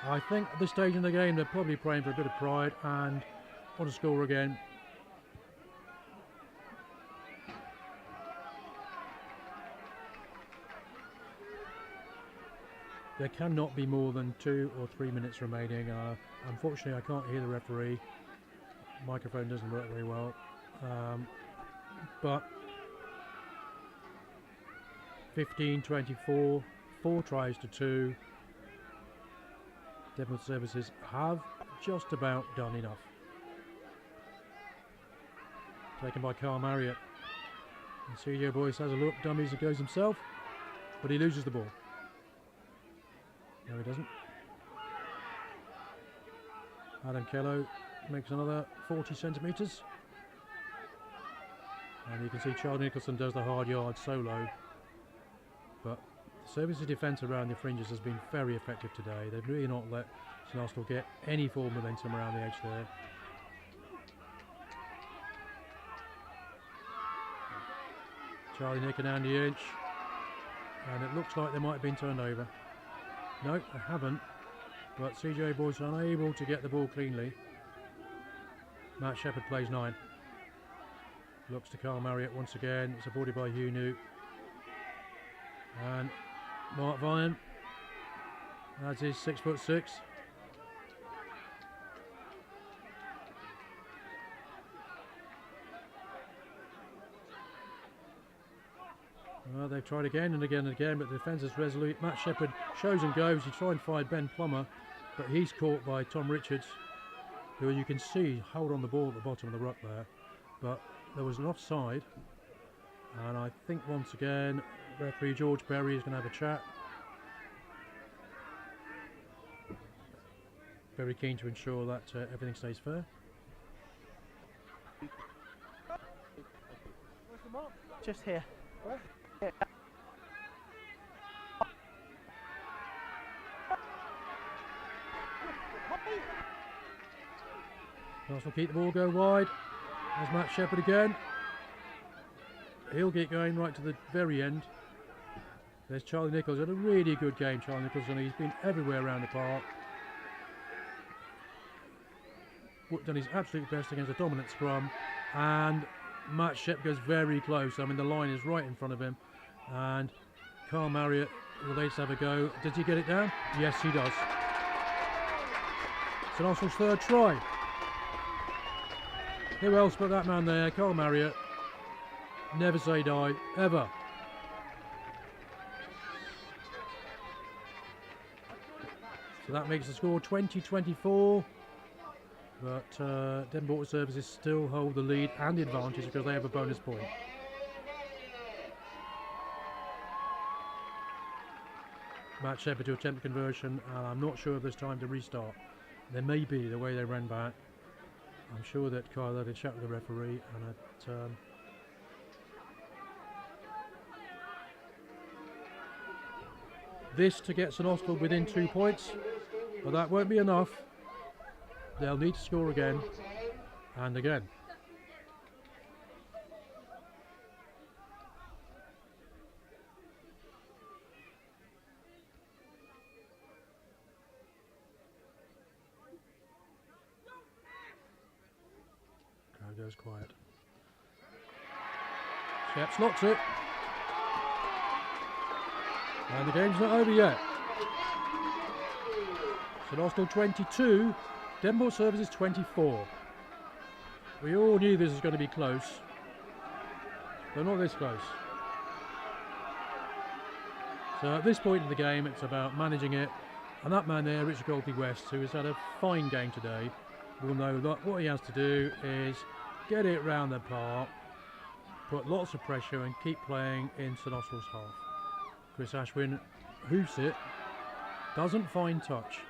I think at this stage in the game they're probably praying for a bit of pride and want to score again. There cannot be more than 2 or 3 minutes remaining. Unfortunately, I can't hear the referee. Microphone doesn't work very well. But 15-24, 4 tries to 2. Devonport Services have just about done enough. Taken by Carl Marriott. And CJ Boyce has a look, dummies and goes himself, but he loses the ball. No, he doesn't. Adam Kello makes another 40 centimetres. And you can see Charlie Nicholson does the hard yard solo. But the Services defence around the fringes has been very effective today. They've really not let St Austell get any form of momentum around the edge there. Charlie Nick and Andy Inch. And it looks like they might have been turned over. No, they haven't. But CJ Boyce are unable to get the ball cleanly. Matt Shepard plays 9. Looks to Carl Marriott once again, supported by Hugh Newt. And Mark Vian adds his 6'6". Well, they've tried again and again and again, but the defence is resolute. Matt Shepard shows and goes. He tried and find Ben Plummer, but he's caught by Tom Richards, who you can see hold on the ball at the bottom of the ruck there. But there was an offside, and I think once again referee George Berry is going to have a chat. Very keen to ensure that everything stays fair. Just here. Arsenal keep the ball go wide. There's Matt Shepard again. He'll get going right to the very end. There's Charlie Nichols. Had a really good game, Charlie Nichols, and he's been everywhere around the park. Done his absolute best against a dominant scrum, and Matt Shepard goes very close. I mean, the line is right in front of him, and Carl Marriott will let have a go. Does he get it down? Yes, he does. St Austell's third try. Who else but that man there, Carl Marriott? Never say die, ever. So that makes the score 20-24. But Devonport Services still hold the lead and the advantage because they have a bonus point. Matt Shepard to attempt conversion, and I'm not sure if there's time to restart. There may be, the way they ran back. I'm sure that Kyle had a chat with the referee, and this to get St Austell within 2 points, but that won't be enough. They'll need to score again and again. Crowd goes quiet. Sheps locks it. And the game's not over yet. St Austell 22. Devonport Services 24. We all knew this was going to be close, but not this close. So at this point in the game, it's about managing it And that man there, Richard Goldsby West, who has had a fine game today, will know that what he has to do is get it round the park, put lots of pressure and keep playing in St Austell's half. Chris Ashwin hoofs it, doesn't find touch.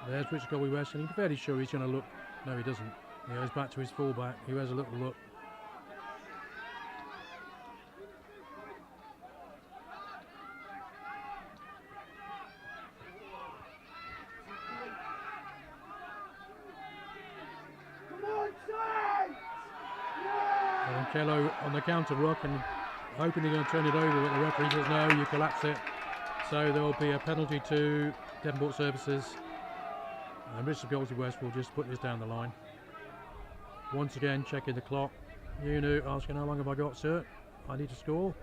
There's Richard Goldsby West, and he's fairly sure he's going to look. No, he doesn't. He goes back to his fullback, who has a little look. And Kello on the counter rock and hoping he's going to turn it over, but the referee says no, you collapse it. So there will be a penalty to Devonport Services, and Richard Goldsby West will just put this down the line. Once again, checking the clock. Yunu asking, how long have I got, sir? I need to score.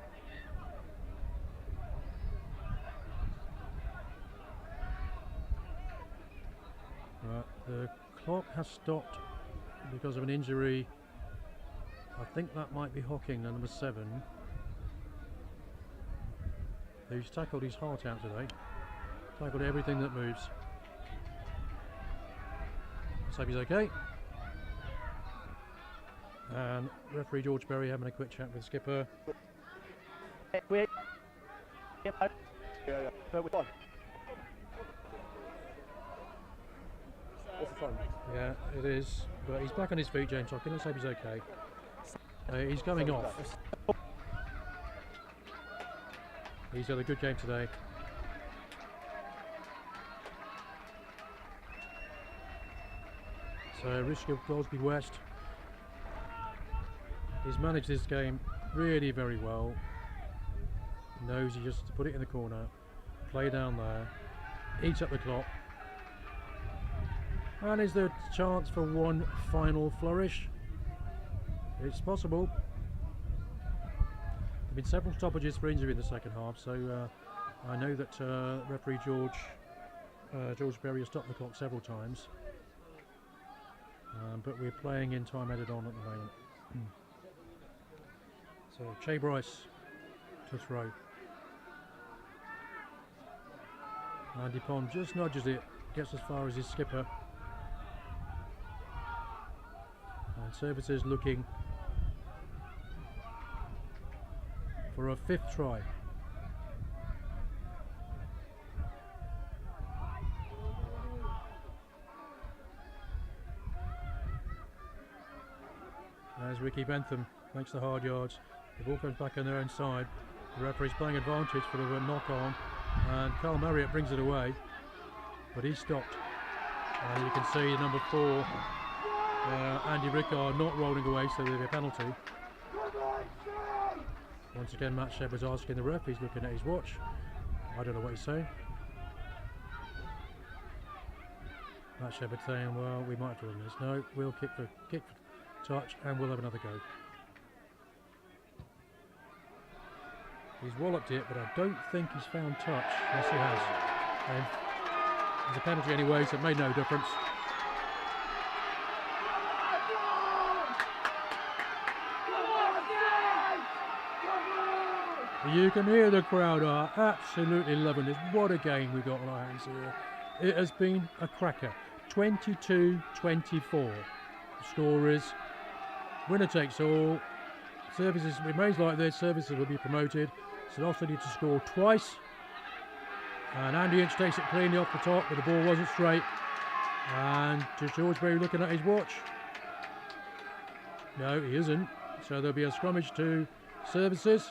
Right, the clock has stopped because of an injury. I think that might be Hocking, the number 7, who's tackled his heart out today. Tackled everything that moves. Let's hope he's okay. And referee George Berry having a quick chat with skipper. Yeah, it is. But he's back on his feet, James Hocking. Let's hope he's okay. He's coming off. He's had a good game today. So Richard Goldsby West, he's managed this game really very well. Knows he just put it in the corner, play down there, eats up the clock. And is there a chance for one final flourish? It's possible. There have been several stoppages for injury in the second half, so I know that referee George Berry has stopped the clock several times. But we're playing in time added on at the moment. So Che Bryce to throw. Andy Pond just nudges it, gets as far as his skipper. And Services looking for a 5th try. As Ricky Bentham makes the hard yards, the ball comes back on their own side. The referee's playing advantage for the knock on, and Carl Marriott brings it away, but he's stopped. And you can see number 4, Andy Rickard, not rolling away, so there'll be a penalty. Once again, Matt Shepherd's asking the ref, he's looking at his watch. I don't know what he's saying. Matt Shepherd saying, well, we might have to run this. No, we'll kick for touch and we'll have another go. He's walloped it, but I don't think he's found touch. Yes, he has. And there's a penalty anyway, so it made no difference. You can hear the crowd are absolutely loving this. What a game we've got on our hands here. It has been a cracker. 22-24. The score is winner takes all. Services remains like this. Services will be promoted. St Austell need to score twice. And Andy Inch takes it cleanly off the top, but the ball wasn't straight. And to George Berry looking at his watch. No, he isn't. So there'll be a scrummage to Services.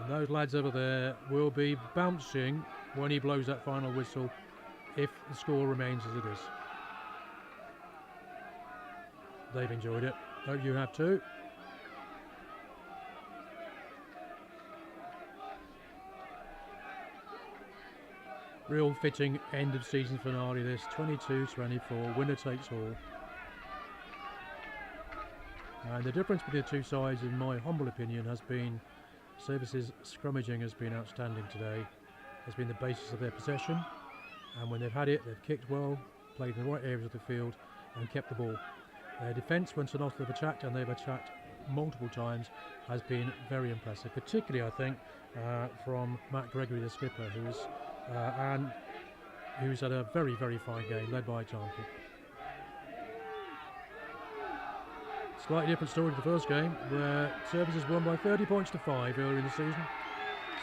And those lads over there will be bouncing when he blows that final whistle if the score remains as it is. They've enjoyed it. Hope you have too. Real fitting end of season finale this, 22-24, winner takes all. And the difference between the two sides, in my humble opinion, has been Services scrummaging has been outstanding today. Has been the basis of their possession, and when they've had it, they've kicked well, played in the right areas of the field, and kept the ball. Their defence, when St Austell have attacked, and they've attacked multiple times, has been very impressive. Particularly, I think, from Matt Gregory, the skipper, who has and who's had a very, very fine game, led by example. Slightly different story to the first game, where Services won by 30 points to 5 earlier in the season.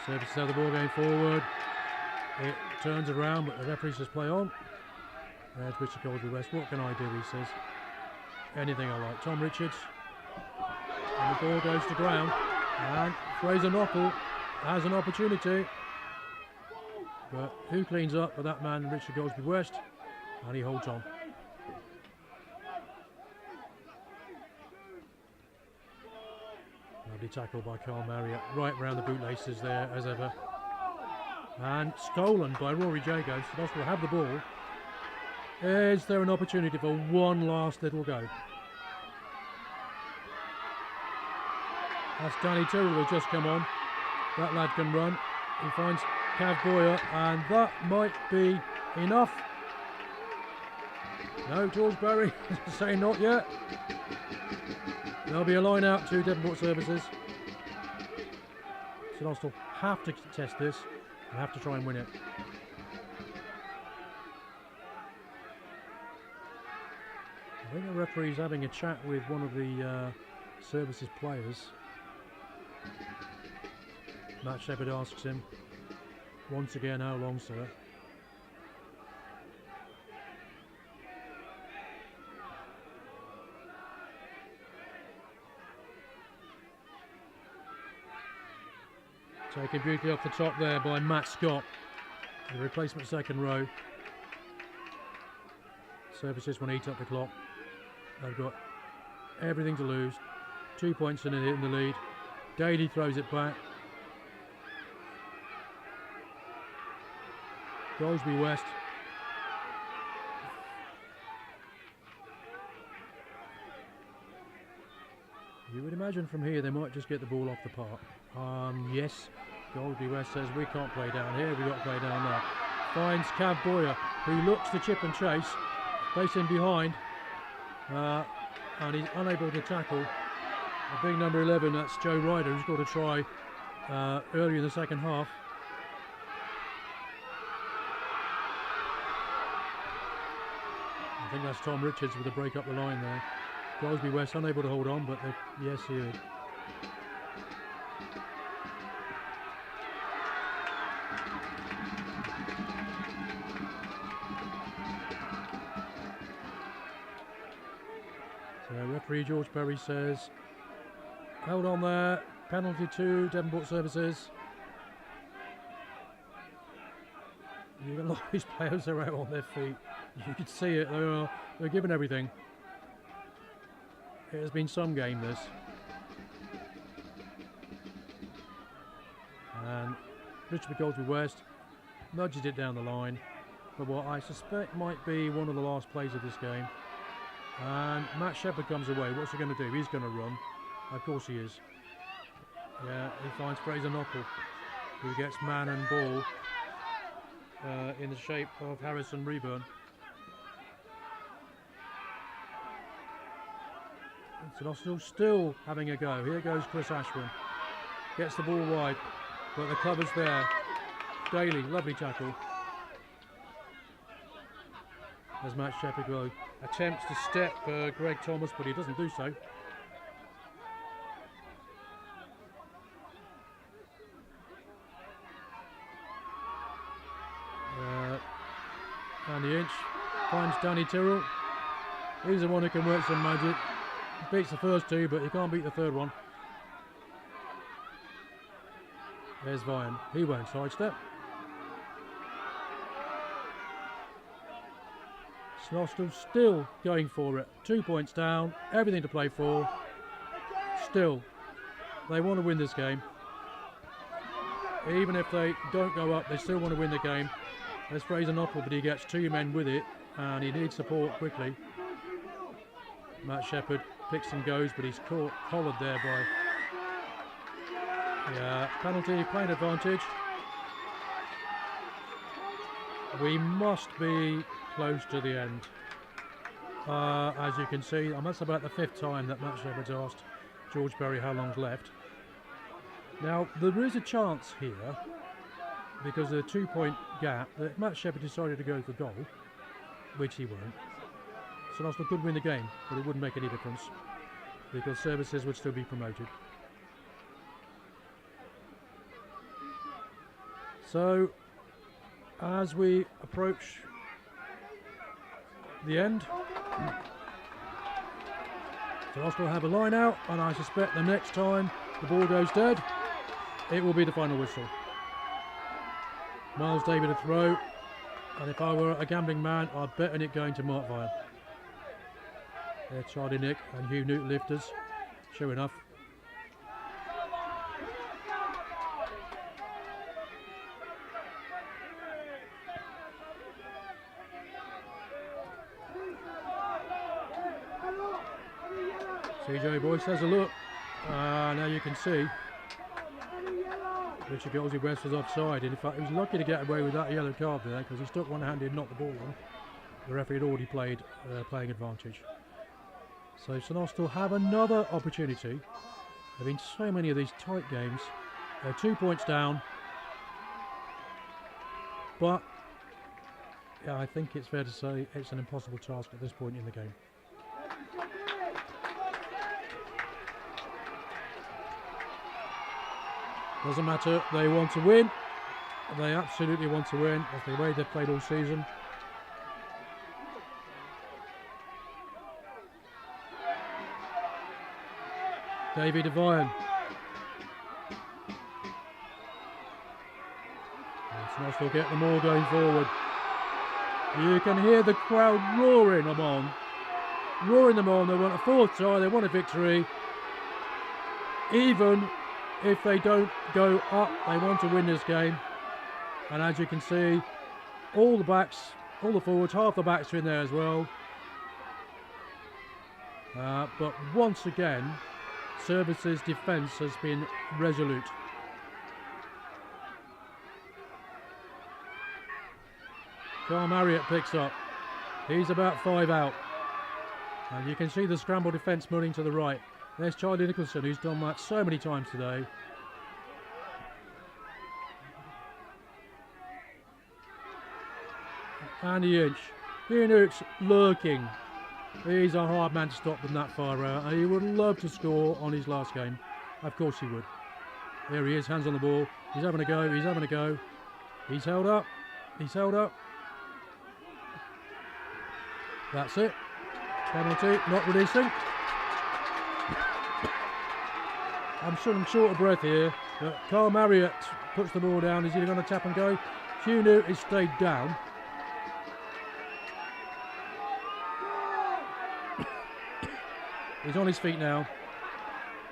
Services have the ball going forward. It turns around, but the referee says play on. There's Richard Goldsby West. What can I do, he says. Anything I like. Tom Richards. And the ball goes to ground. And Fraser Knockel has an opportunity. But who cleans up for that man, Richard Goldsby West? And he holds on. Lovely tackle by Carl Marriott. Right round the bootlaces there, as ever. And stolen by Rory Jago. St Austell have the ball. Is there an opportunity for one last little go? That's Danny Tyrrell who's just come on. That lad can run. He finds Cav Boyer, and that might be enough. No, George Barry saying not yet. There'll be a line out to Devonport Services. St Austell have to contest this and have to try and win it. I think the referee's having a chat with one of the Services players. Matt Shepherd asks him once again, how long, sir? Taken beautifully off the top there by Matt Scott. The replacement second row. Services want to eat up the clock. They've got everything to lose. 2 points in the lead. Daly throws it back. Goldsby West. You would imagine from here they might just get the ball off the park. Yes, Goldsby West says we can't play down here, we've got to play down there. Finds Cav Boyer, who looks to chip and chase, facing behind, and he's unable to tackle. A big number 11, that's Joe Ryder, who's got a try earlier in the second half. I think that's Tom Richards with a break up the line there. Goldsby West unable to hold on, but yes, he is. So referee George Perry says, hold on there, penalty to Devonport Services. You can look, these players are out on their feet. You can see it, they're giving everything. It has been some game, this. And Richard Goldsby West nudges it down the line for what I suspect might be one of the last plays of this game. And Matt Shepherd comes away. What's he going to do? He's going to run. Of course he is. Yeah, he finds Fraser Knockel, who gets man and ball in the shape of Harrison Reburn. St Austell still having a go. Here goes Chris Ashwin. Gets the ball wide, but the cover's there. Daly, lovely tackle. As Matt Shepherd attempts to step Greg Thomas, but he doesn't do so. And the inch finds Danny Tyrrell. He's the one who can work some magic. He beats the first two, but he can't beat the third one. There's Vian. He won't sidestep. St Austell still going for it. 2 points down, everything to play for. Still, they want to win this game. Even if they don't go up, they still want to win the game. There's Fraser Knockel, but he gets two men with it, and he needs support quickly. Matt Shepherd picks and goes, but he's collared there by penalty, playing advantage. We must be close to the end. As you can see, that's about the fifth time that Matt Shepherd's asked George Berry how long's left. Now, there is a chance here because of the 2-point gap, that Matt Shepherd decided to go for goal, which he won't. St Austell could win the game, but it wouldn't make any difference because services would still be promoted. So, as we approach the end, St Austell have a line out, and I suspect the next time the ball goes dead, it will be the final whistle. Miles David a throw, and if I were a gambling man, I'd bet on it going to Mark Vine. There, Charlie Nick and Hugh Newt lifters, sure enough. CJ Boyce has a look. Now you can see Richard Gilsey West was offside. In fact, he was lucky to get away with that yellow card there because he stuck one handed and knocked the ball on. The referee had already played playing advantage. So St Austell have another opportunity. There have been so many of these tight games. They're 2 points down. But yeah, I think it's fair to say it's an impossible task at this point in the game. Doesn't matter, they want to win. They absolutely want to win. That's the way they've played all season. Davy Devine. St Austell get them all going forward. You can hear the crowd roaring them on. Roaring them on. They want a fourth tie, they want a victory. Even if they don't go up, they want to win this game. And as you can see, all the backs, all the forwards, half the backs are in there as well. But once again, Services' defence has been resolute. Carl Marriott picks up. He's about 5 out. And you can see the scramble defence moving to the right. There's Charlie Nicholson, who's done that so many times today. Andy Inch. Newt's lurking. He's a hard man to stop from that far out. And he would love to score on his last game. Of course he would. There he is, hands on the ball. He's having a go, he's having a go. He's held up. He's held up. That's it. Penalty, not releasing. I'm short of breath here, but Carl Marriott puts the ball down. Is he going to tap and go? Hugh Newt has stayed down. He's on his feet now.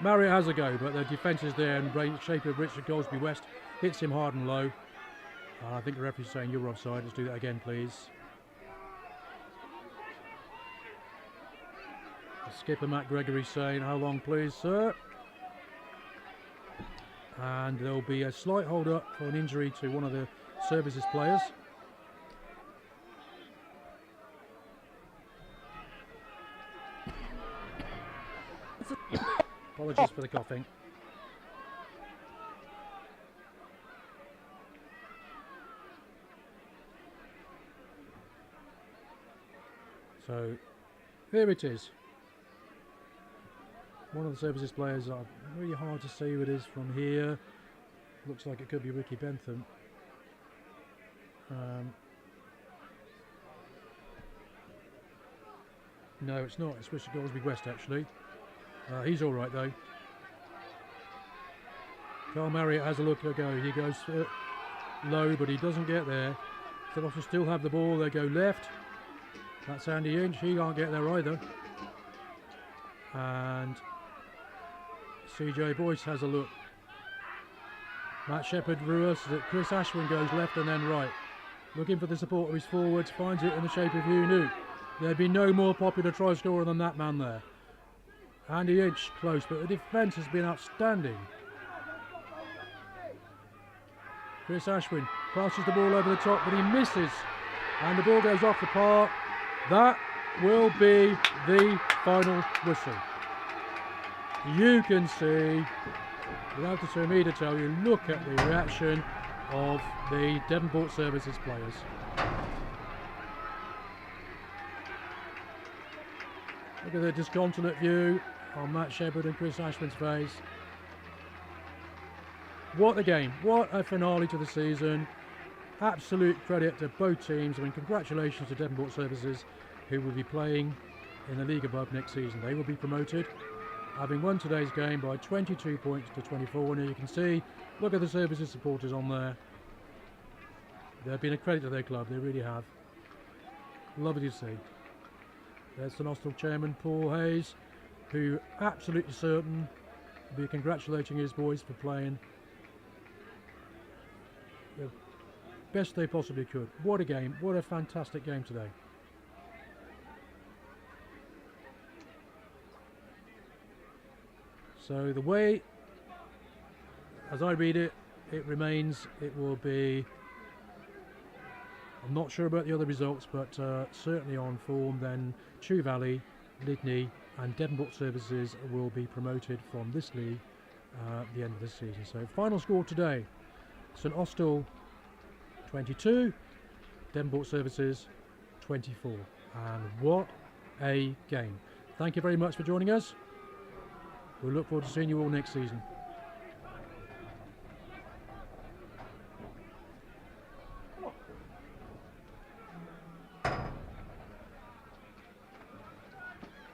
Marriott has a go, but the defence is there, and the shape of Richard Goldsby West hits him hard and low. I think the referee's saying you're offside. Let's do that again, please. The skipper Matt Gregory saying, how long please, sir? And there'll be a slight hold up for an injury to one of the Services players. Apologies for the coughing. So here it is. One of the Services players, really hard to see who it is from here. Looks like it could be Ricky Bentham. No, it's not. It's Richard Goldsby West, actually. He's all right, though. Carl Marriott has a look at go. He goes low, but he doesn't get there. St Austell still have the ball. They go left. That's Andy Inch. He can't get there either. And CJ Boyce has a look. Matt Shepherd reverses it. Chris Ashwin goes left and then right. Looking for the support of his forwards. Finds it in the shape of Hugh Newt. There'd be no more popular try scorer than that man there. Andy Inch close, but the defence has been outstanding. Chris Ashwin passes the ball over the top, but he misses. And the ball goes off the park. That will be the final whistle. You can see, without it to me to tell you, look at the reaction. of the Devonport Services players. Look at the disconsolate view on Matt Shepherd and Chris Ashman's face. What a game, what a finale to the season. Absolute credit to both teams. I mean, congratulations to Devonport Services, who will be playing in the league above next season. They will be promoted, having won today's game by 22 points to 24. And you can see, look at the Services supporters on there. They've been a credit to their club, they really have. Lovely to see. There's St Austell chairman Paul Hayes, who absolutely certain will be congratulating his boys for playing the best they possibly could. What a game, what a fantastic game today. So the way, as I read it, it remains, it will be, I'm not sure about the other results, but certainly on form, then Chew Valley, Lydney and Devonport Services will be promoted from this league at the end of the season. So final score today, St Austell 22, Devonport Services 24. And what a game. Thank you very much for joining us. We'll look forward to seeing you all next season.